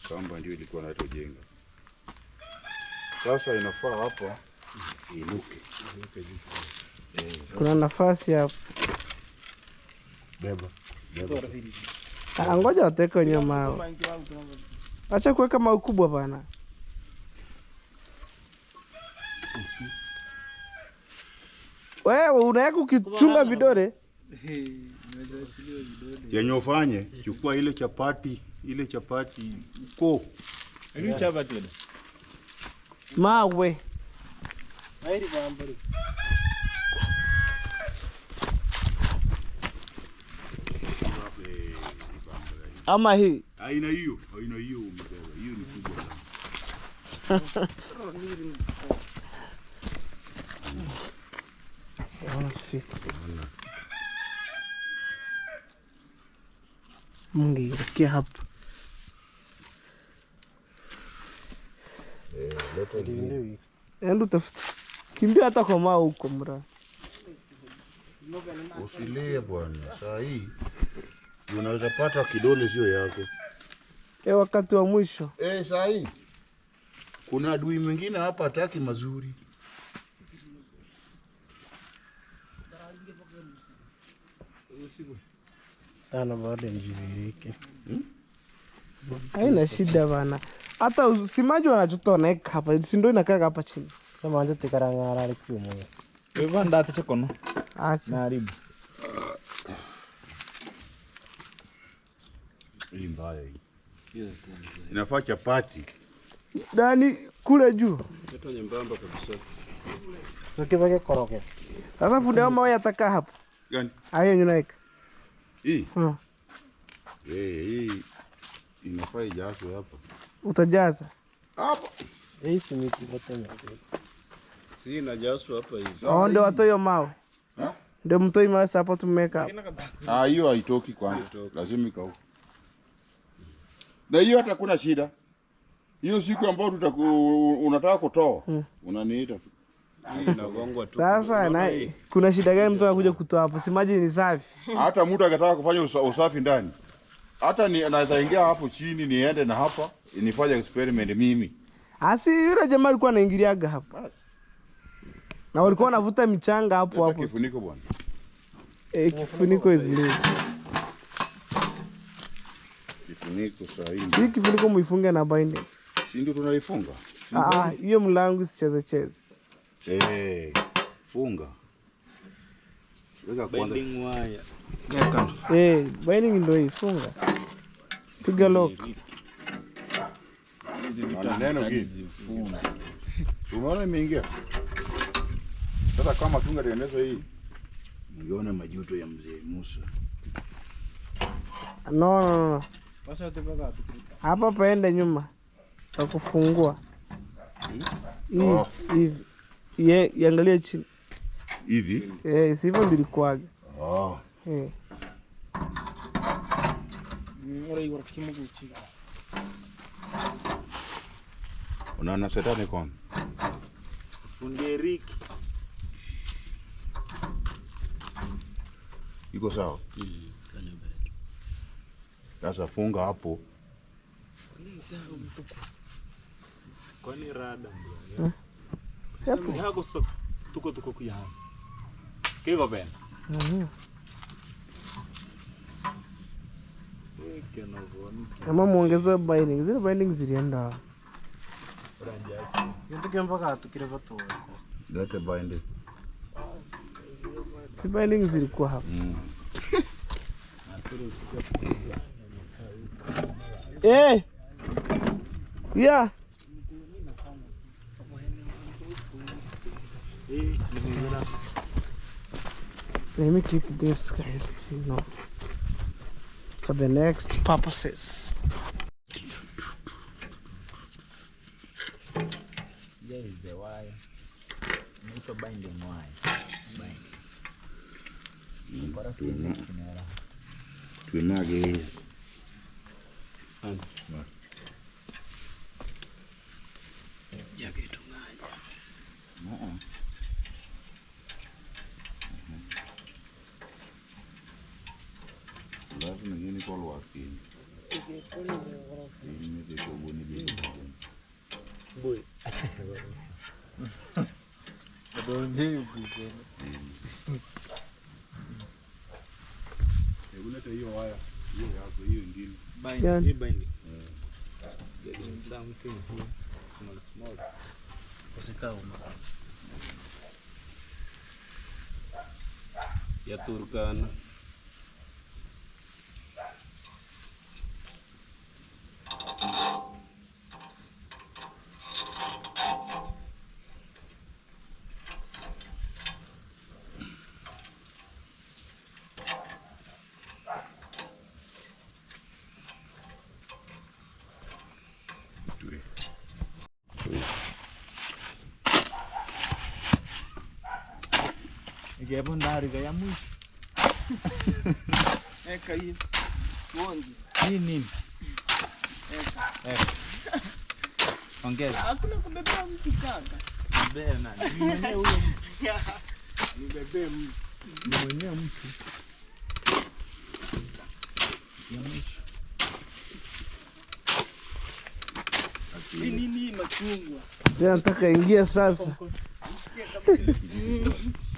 kamba ndio ilikuwa inatojenga. Sasa inafaa hapa inuke. Kuna nafasi hapo. Beba. Ngoja wateke wenye mawe. Acha kuweka mawe kubwa bana. Wewe unaweka ukichunga vidole. Yenye ufanye, chukua ile chapati uko. Ili chapa tena. Mawe. Hairi bambari. Ama hii. Aina hiyo umebeba. Hiyo ni kubwa. Fix it. Mungi, kia hapa. Leta hii. Endo tafuta. Kimbia hata kwa mawe huko mra. Usilie bwana. Saa hii unaweza pata kidole sio yako. Wakati wa mwisho. Saa hii kuna adui mwingine hapa hataki mazuri. Tana baada njivirike. Haina shida bana. Hata usimaji wanachotoa naeka hapa. Si ndio inakaa hapa chini. Sema anje tikarangara ari kiumo. Wewe nda hata kono. Acha. Na haribu. Hii mbaya hii. Inafaa chapati. Dani kule juu. Kitu nyembamba kabisa. Tukiveke koroke. Sasa fundi wa mawe atakaa hapo. Gani? Hayo nyunaika. Hii. Hii inafaa ijazwe hapa. Utajaza. Hapa. Hii simiti botenya. Si najaswa hapa hivi. Ndio watoyo mawe. Ndio mtoi mawe hapo tumeka. Hiyo haitoki kwanza. Lazima ikauke. Na hiyo hata kuna shida. Hiyo siku ambayo unataka kutoa, unaniita. Hii inagongwa tu. Sasa na kuna shida gani mtu anakuja kutoa hapo? Si maji ni safi. Hata mtu akitaka kufanya usafi ndani. Hata naweza ingia hapo chini niende na hapa nifanye experiment mimi. Asi yule jamaa alikuwa anaingiliaga hapa. Basi. Na walikuwa wanavuta michanga hapo hapo. Kifuniko bwana. Kifuniko izilete. Kifuniko sahihi. Si kifuniko muifunge na binding. Si ndio tunaifunga? Hiyo mlango sicheze cheze. Funga. Weka kwanza. Bending wire. Binding ndio ifunga. Piga lock. Hizi vitu Maneno gani? zifunga. Umeona imeingia? Sasa kama tungetengeneza hii. Uliona majuto ya mzee Musa. No. Hapa paende nyuma. Takufungua. Hivi. Iangalie chini. Hivi? Sivyo ndilikuaga. Unaona setani kon. Fundi Rick. Iko sawa? Sasa funga hapo. Kwani rada mbona? Sapo. Ni hako tuko kuyana. Kiko ben. Ama muongeze binding. Zile binding zilienda. mpaka tukire bato. Lete binding. Si binding zilikuwa hapa. Yeah. Let me keep this, guys, for the next purposes. There is the wire. Nito binding wire. Tuimage. Jage tunganya. Lazima ngine kwa lwaki. Ini de ko boni be. Boy. Donje buko. Unaleta hiyo waya. Hiyo hapo hiyo ingine. Binding. Getting something here. Small. Ya Turkana. Hapo ndari ya mwisho. Eka hii. Mongi. Hii nini? Eka. Ongeza. Hakuna kubebea mtu kaka. Bebe nani? Ni mwenyewe huyo mtu. Ni bebe mtu. Ni mwenyewe mtu. Ya mwisho. Hii nini machungwa? Sasa nataka ingia sasa.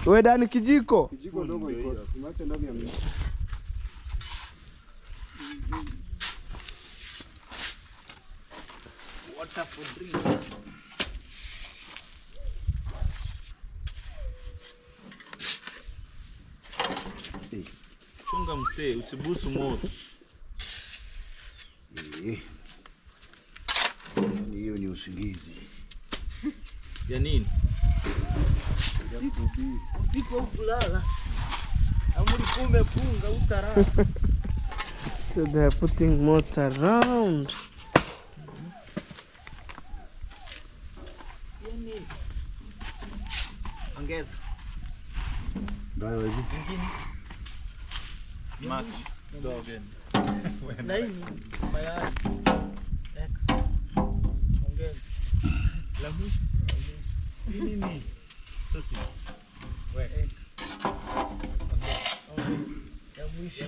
Wewe Dani kijiko? Kijiko ndogo iko. Tumeacha ndani ya mimi. Water for drink. Chunga msee, usibusu moto. Hiyo ni usingizi. Ya nini? Usiku kulala. Amuri kumefunga utarara. So they are putting motor around. Ongeza. Ndio hivi. Nyingine. Max. Dogen. Nini? Mayai. Ongeza. La mwisho. Nini? Sasa. Wewe. Ya mwisho.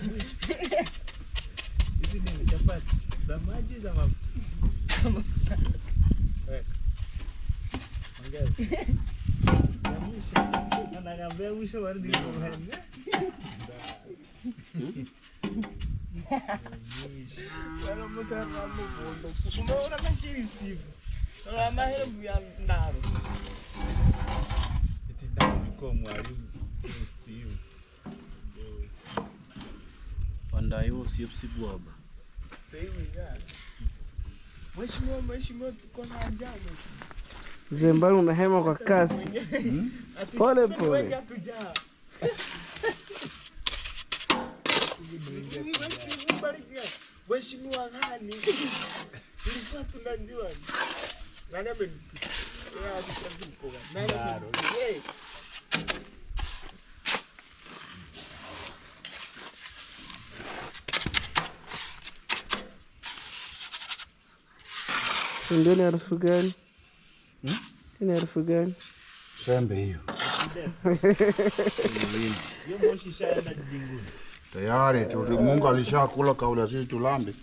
Hizi ni chapati za maji za mafuta. Wewe. Ongeza. Ya mwisho. Anagambia mwisho warudi kwa mhende. Wala mtara mbondo. Unaona makiri Steve. Wala mahero ya ndaro. Eti ndaro yuko mwalimu Steve. Anda hiyo siepsi bwaba. Mheshimiwa tuko na njaa. Zembani unahema kwa kasi. Pole pole. Mheshimiwa gani? Tulikuwa tunajua. Nani amenipisha? Nani? Ndio ni harufu gani? Ni harufu gani? Sembe hiyo. Hiyo moshi shaenda jinguni. Tayari tu Mungu alishakula kauli sisi tulambe.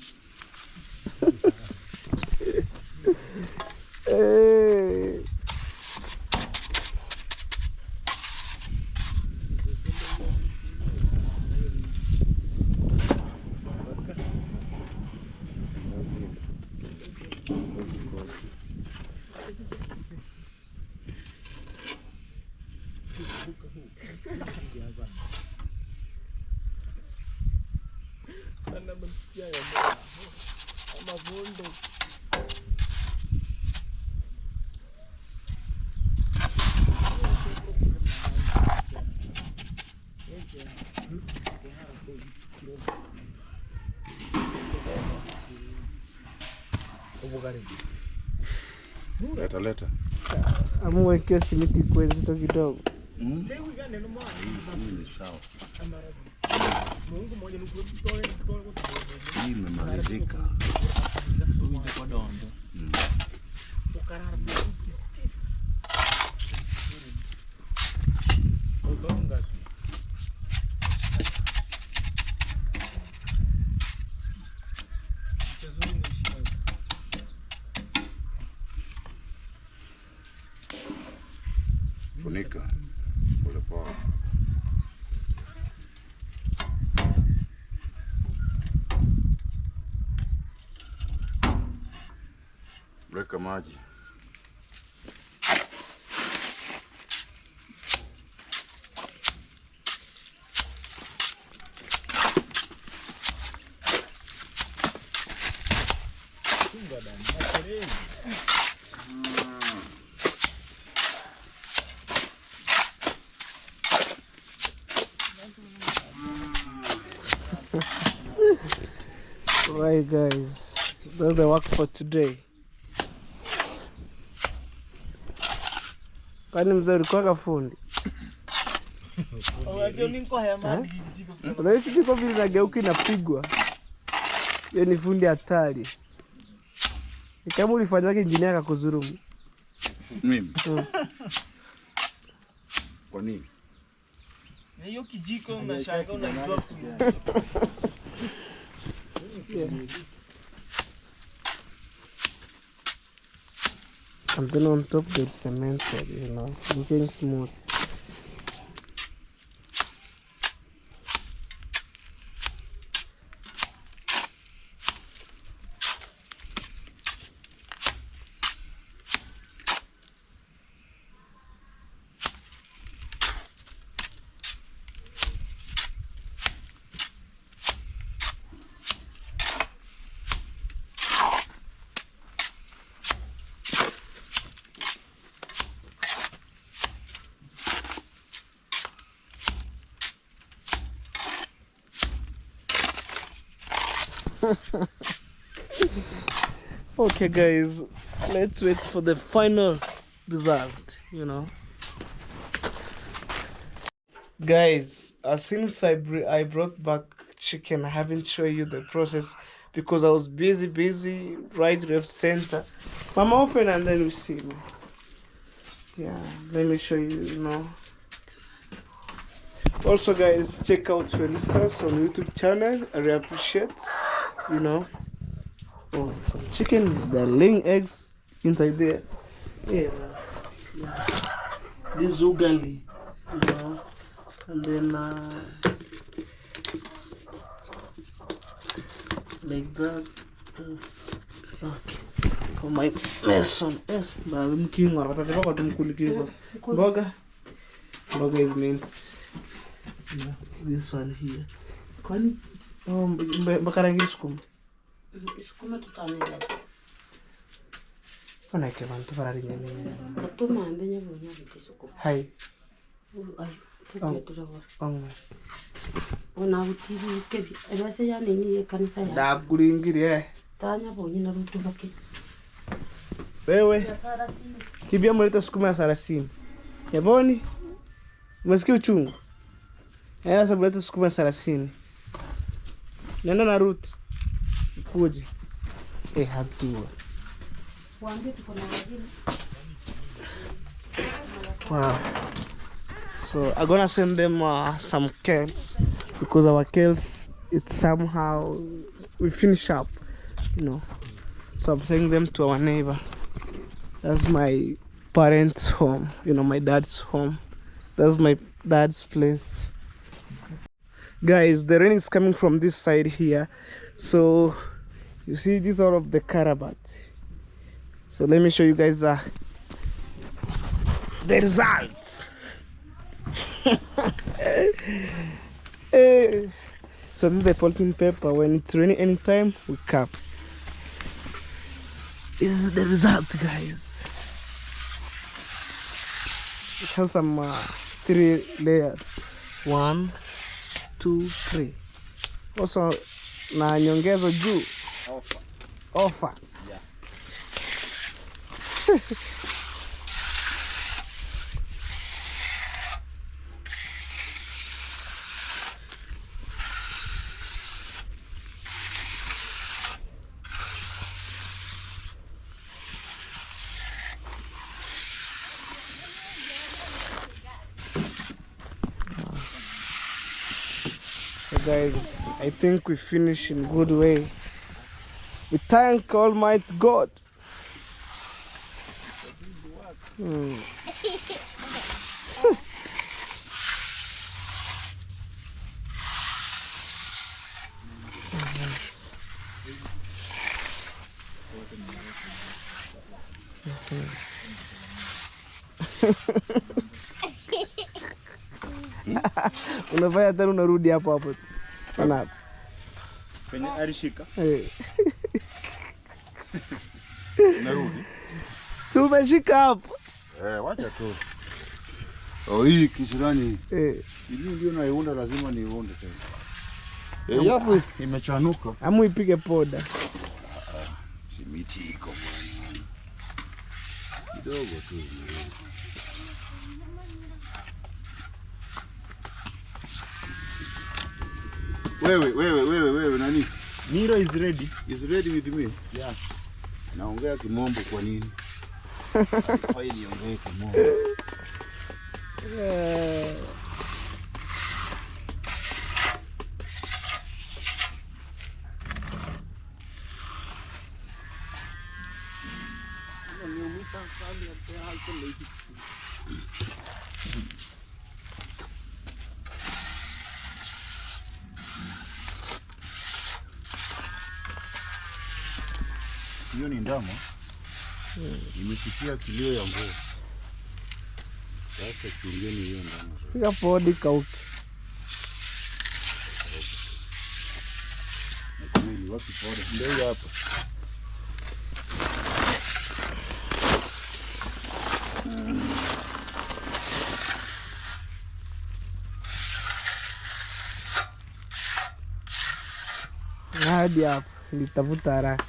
Leta. Amwekea simiti kwa zito kidogo. Ni sawa. Hii imemalizika. Kwa dondo. Funika. Pole pole. Weka maji. Right guys, that's the work for today. Kwani mzee ulikuwa fundi? Unajua niko hema Unaishi kijiko vile nageuka inapigwa. Yeye ni fundi hatari. Ni kama ulifanyaje engineer akakuzurumu? Mimi. Kwa nini? hiyo kijiko unashanga unaitwa And then on top there's cemented, you know, looking smooth. Okay guys, let's wait for the final result, you know. Guys, as soon as I brought back chicken, I haven't shown you the process because I was busy, right, left, center. Mama, open and then we see. Yeah, let me show you, you know. Also guys, check out Finalizing on YouTube channel. I really appreciate, you know. Oh, some chicken, they're laying eggs inside there. Yeah, yeah. This ugali, you know, and then like that. Okay. For my lesson, yes, but I'm king or whatever. What I'm cooking. Boga is means, you know, this one here. Oh, mbakarangira sukuma. Sukuma tutanira. Fana ke bantu bararinyamenya. Tatuma mbenya bonya biti sukuma. Hai. Ayo, tuketura. Ongwe. Ona butiri kebi. Ebase ya nini kanisa ya. Ndakuringire. Tanya bonya na rutu bake. Wewe. Kibia mleta sukuma ya 30. Yaboni? Umesikia uchungu? Sasa mleta sukuma ya 30. Nenda na root. Kuje. Hatua. Waambie tuko na wengine. Wow. So I'm gonna send them some kales because our kales, it's somehow we finish up, you know. So I'm sending them to our neighbor. That's my parents' home, you know, my dad's home. That's my dad's place. Guys, the rain is coming from this side here. So you see this all of the carabat. So let me show you guys the results. So this is the polythene paper. When it's raining anytime, we cap. This is the result, guys. It has some 3 layers. 1, 2, 3. Also na nyongezo juu. Offer. Yeah. So guys, I think we finish in good way. We thank Almighty God. Unafanya tena unarudi hapo hapo. Sana. Penye alishika. Narudi. Si umeshika hapo. Wacha tu. Oh, hii kisirani. Hii ndio naiunda, lazima niunde tena. Yapo imechanuka. Amu ipige poda. Simiti iko bwana. Kidogo tu. Wewe nani? Miro is ready. Is ready with me? Yeah. Naongea kimombo kwa nini? Haifai niongee kimombo. Hiyo ni ndama. Imekisia kilio ya nguo. Sasa chungeni hiyo ndama. Piga podi kauki. Nakweli wapi podi? Ndio hapa. Hadi hapo nitavuta haraka.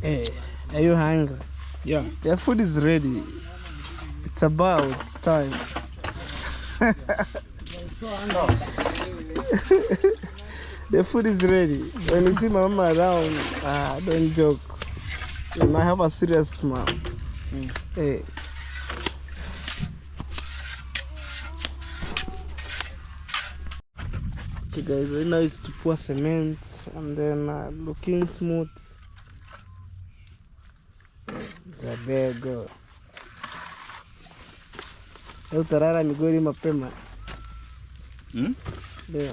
Hey, are you hungry? Yeah. Your food is ready. It's about time. The food is ready. When you see my mama around, don't joke. You might have a serious smile. Hey. Okay guys, right now is to pour cement and then looking smooth. It's a big girl. Leo tarara migori mapema. Leo.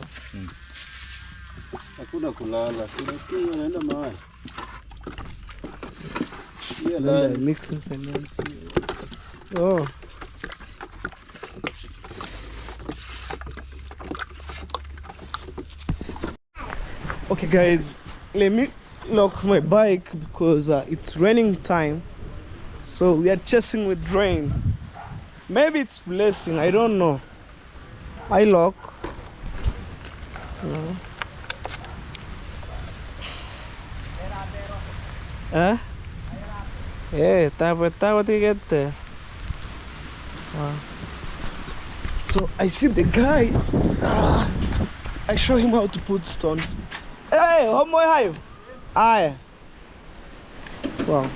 Hakuna kulala. Unasikia unaenda mahali. Then I mix some cement. Oh. Okay guys, let me lock my bike because it's raining time. So we are chasing with rain. Maybe it's blessing, I don't know. I lock. Huh? Yeah, what you get there? So I see the guy. I show him how to put stones. Hey, how much are you? Aye. Wow.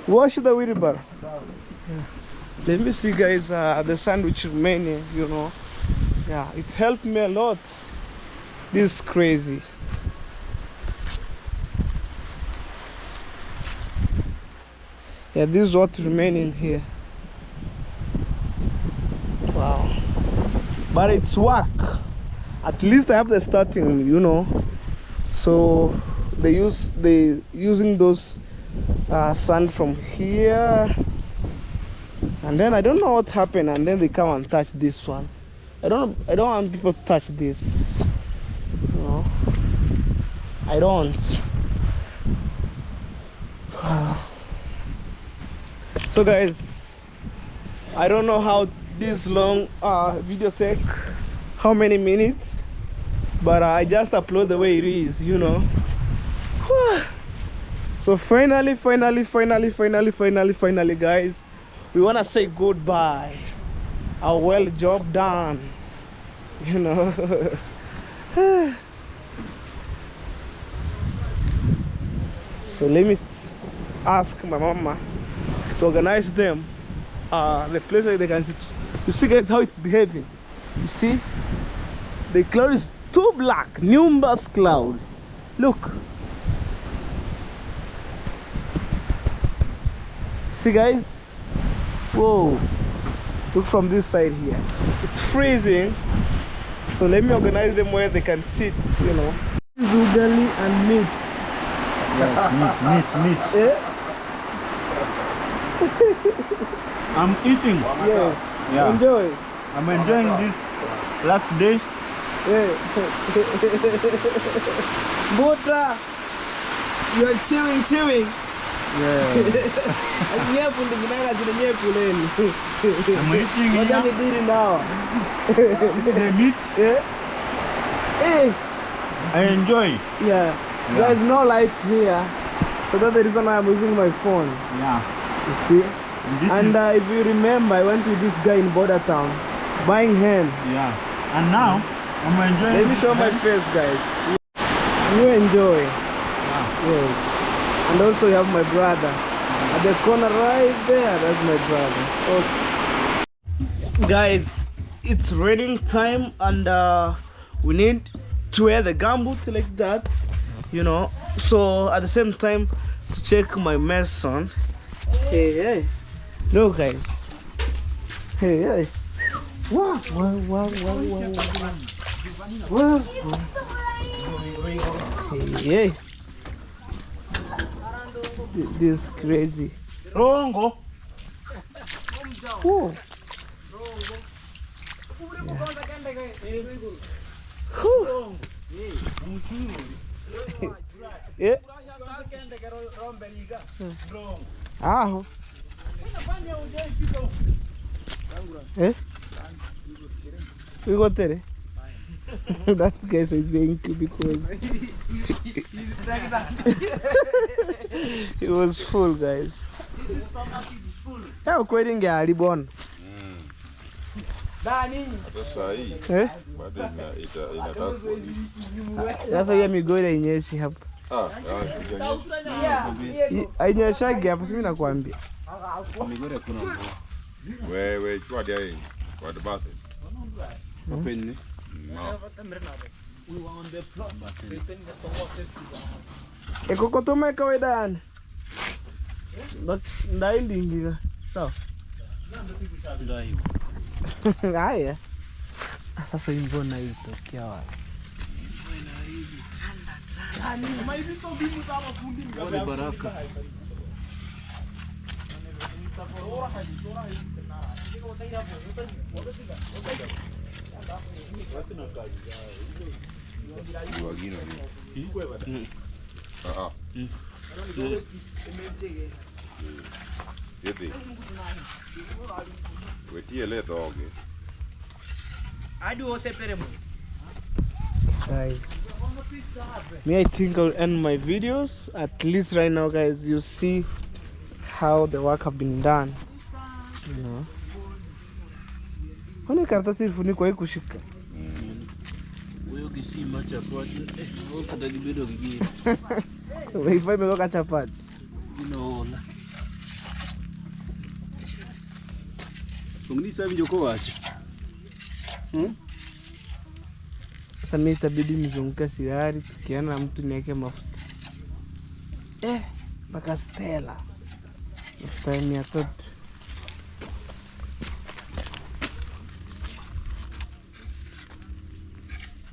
Wash the wheelbarrow. Yeah. Let me see, guys. The sandwich remaining. You know. Yeah, it helped me a lot. This is crazy. Yeah, this is what remaining here. Wow. But it's work. At least I have the starting, you know. So they using those sand from here, and then I don't know what happened, and then they come and touch this one. I don't want people to touch this. You know. I don't. So guys, I don't know how this long video take, how many minutes, but I just upload the way it is, you know. So finally guys, we want to say goodbye. A well job done, you know. So let me ask my mama to organize them the place where they can sit, to see guys how it's behaving. You see, the cloud is too black, nimbus cloud. Look, see guys, whoa, look from this side here, it's freezing. So let me organize them where they can sit, you know. This is ugali and meat. Yes, meat. Yeah? I'm eating. Yes. Yeah. Enjoy. I'm enjoying this last day. Yeah. Butter. You are chewing. Yeah. I'm eating what are you doing now? the meat. Yeah. Hey. I enjoy. Yeah. There's no light here, so that's the reason why I'm using my phone. Yeah. You see? And if you remember, I went with this guy in Border Town buying ham. Yeah. And now I'm enjoying. Let me show my face, guys. You enjoy. Yeah. Yes. And also you have my brother at the corner right there. That's my brother. Okay. Guys, it's raining time, and we need to wear the gumboot like that, you know. So at the same time, to check my mason. Hey. Look guys. Hey. Wow. Hey. This is crazy. Rongo. Whoa. Yeah. Ah. Eh? We got there. That guy said thank you because it was full, guys. Yeah, quitting Gary Bon. Hata saa hii Eh? bado inataka kuonyesha. Sasa hiyo migori hainyeshi hapa. Hainyeshagi hapa, si mimi nakwambia. Migori kuna mvua. Wewe chua dia kwa debate. Mapenye. No. Ekokotoma kawaida yani. Ndaindingiga. Sawa. Ndio. Haya. Sasa hii mbona itokea wapi? Ni baraka. Wagina ni. Yeti. Wetie le doge. Guys, me, I think I'll end my videos. At least right now, guys, you see how the work have been done. You know. Kwani karatasi ilifunikwa hii kushika? Wewe kisima cha kwanza. Wewe kutagibedo kigine. Wifi imeweka chapati. Inaona. Ungisa njoko wacha. Sasa mimi itabidi nizunguke siari tukiana na mtu niweke mafuta. Mpaka Stella. Mafuta ya 300.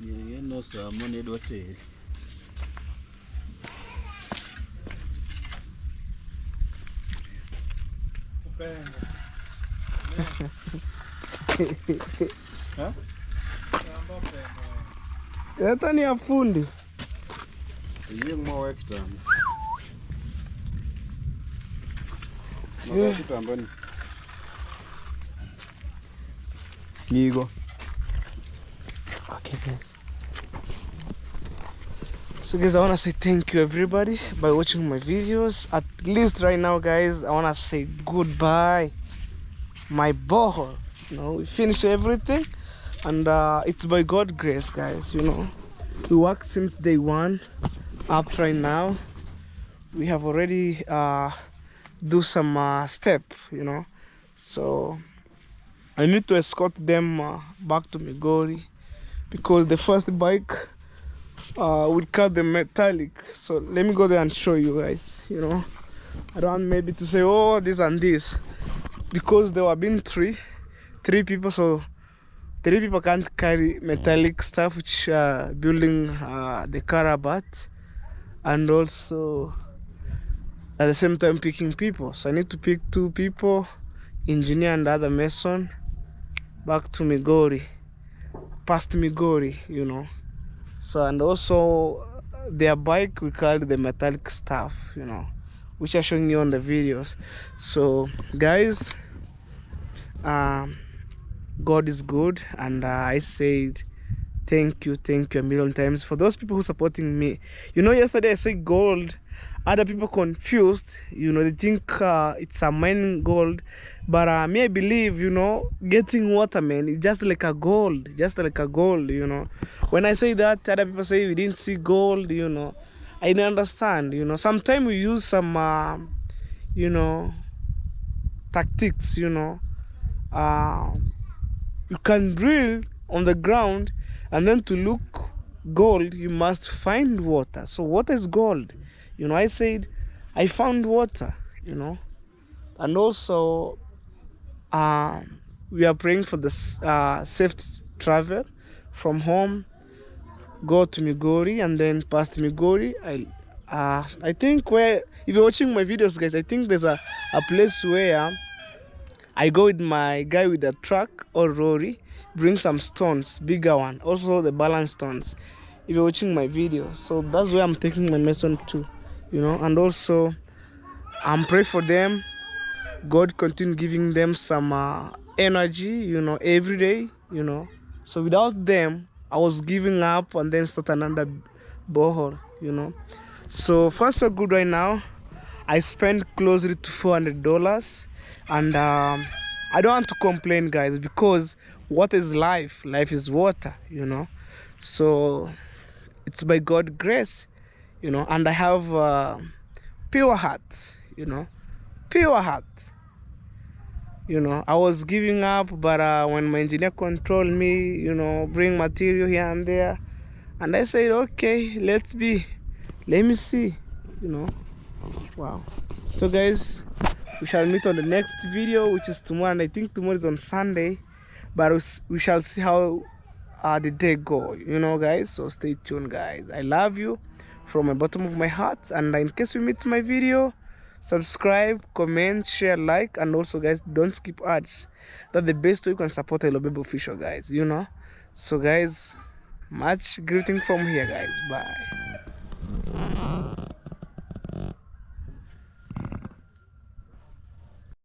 Yeye no samone dote. Hata ni afundi. Yeye mwa kitamba. Mwa kitamba ni. Nigo. Okay, guys. So guys, I want to say thank you everybody by watching my videos. At least right now, guys, I want to say goodbye. My borehole, you know, we finished everything, and it's by God's grace, guys. You know, we worked since day one up right now. We have already do some step, you know, so I need to escort them back to Migori because the first bike would cut the metallic. So let me go there and show you guys. You know, I don't want maybe to say, oh, this and this, because there have been three people, so 3 people can't carry metallic stuff, which building the carabat, and also at the same time picking people. So I need to pick 2 people, engineer and other mason, back to Migori, past Migori, you know. So, and also their bike, we called the metallic stuff, you know, which I'm showing you on the videos. So guys, God is good, and I said thank you a million times for those people who supporting me. You know, yesterday I said gold, other people confused, you know, they think it's a mining gold, but me, I believe, you know, getting water, man, it's just like a gold, you know. When I say that, other people say we didn't see gold, you know. I don't understand, you know. Sometimes we use some you know, tactics, you know. You can drill on the ground, and then to look gold, you must find water. So water is gold, you know. I said I found water, you know. And also we are praying for the safe travel from home, go to Migori, and then past Migori. I think where, if you're watching my videos, guys, I think there's a place where I go with my guy with the truck or Rory, bring some stones, bigger one, also the balance stones, if you're watching my video. So that's where I'm taking my mason to, you know. And also I'm praying for them, God continue giving them some energy, you know, every day, you know. So without them, I was giving up and then start another borehole, you know. So far so good right now. I spent closely to $400, and I don't want to complain, guys, because what is life? Life is water, you know. So it's by God's grace, you know, and I have pure heart, you know, pure heart. You know, I was giving up, but when my engineer controlled me, you know, bring material here and there, and I said, okay, let me see, you know. Wow. So guys, we shall meet on the next video, which is tomorrow, and I think tomorrow is on Sunday, but we shall see how the day go, you know, guys. So stay tuned, guys. I love you from the bottom of my heart, and in case you meet my video, subscribe, comment, share, like, and also, guys, don't skip ads. That's the best way you can support Hello Baby Official, guys, you know. So guys, much greeting from here, guys. Bye.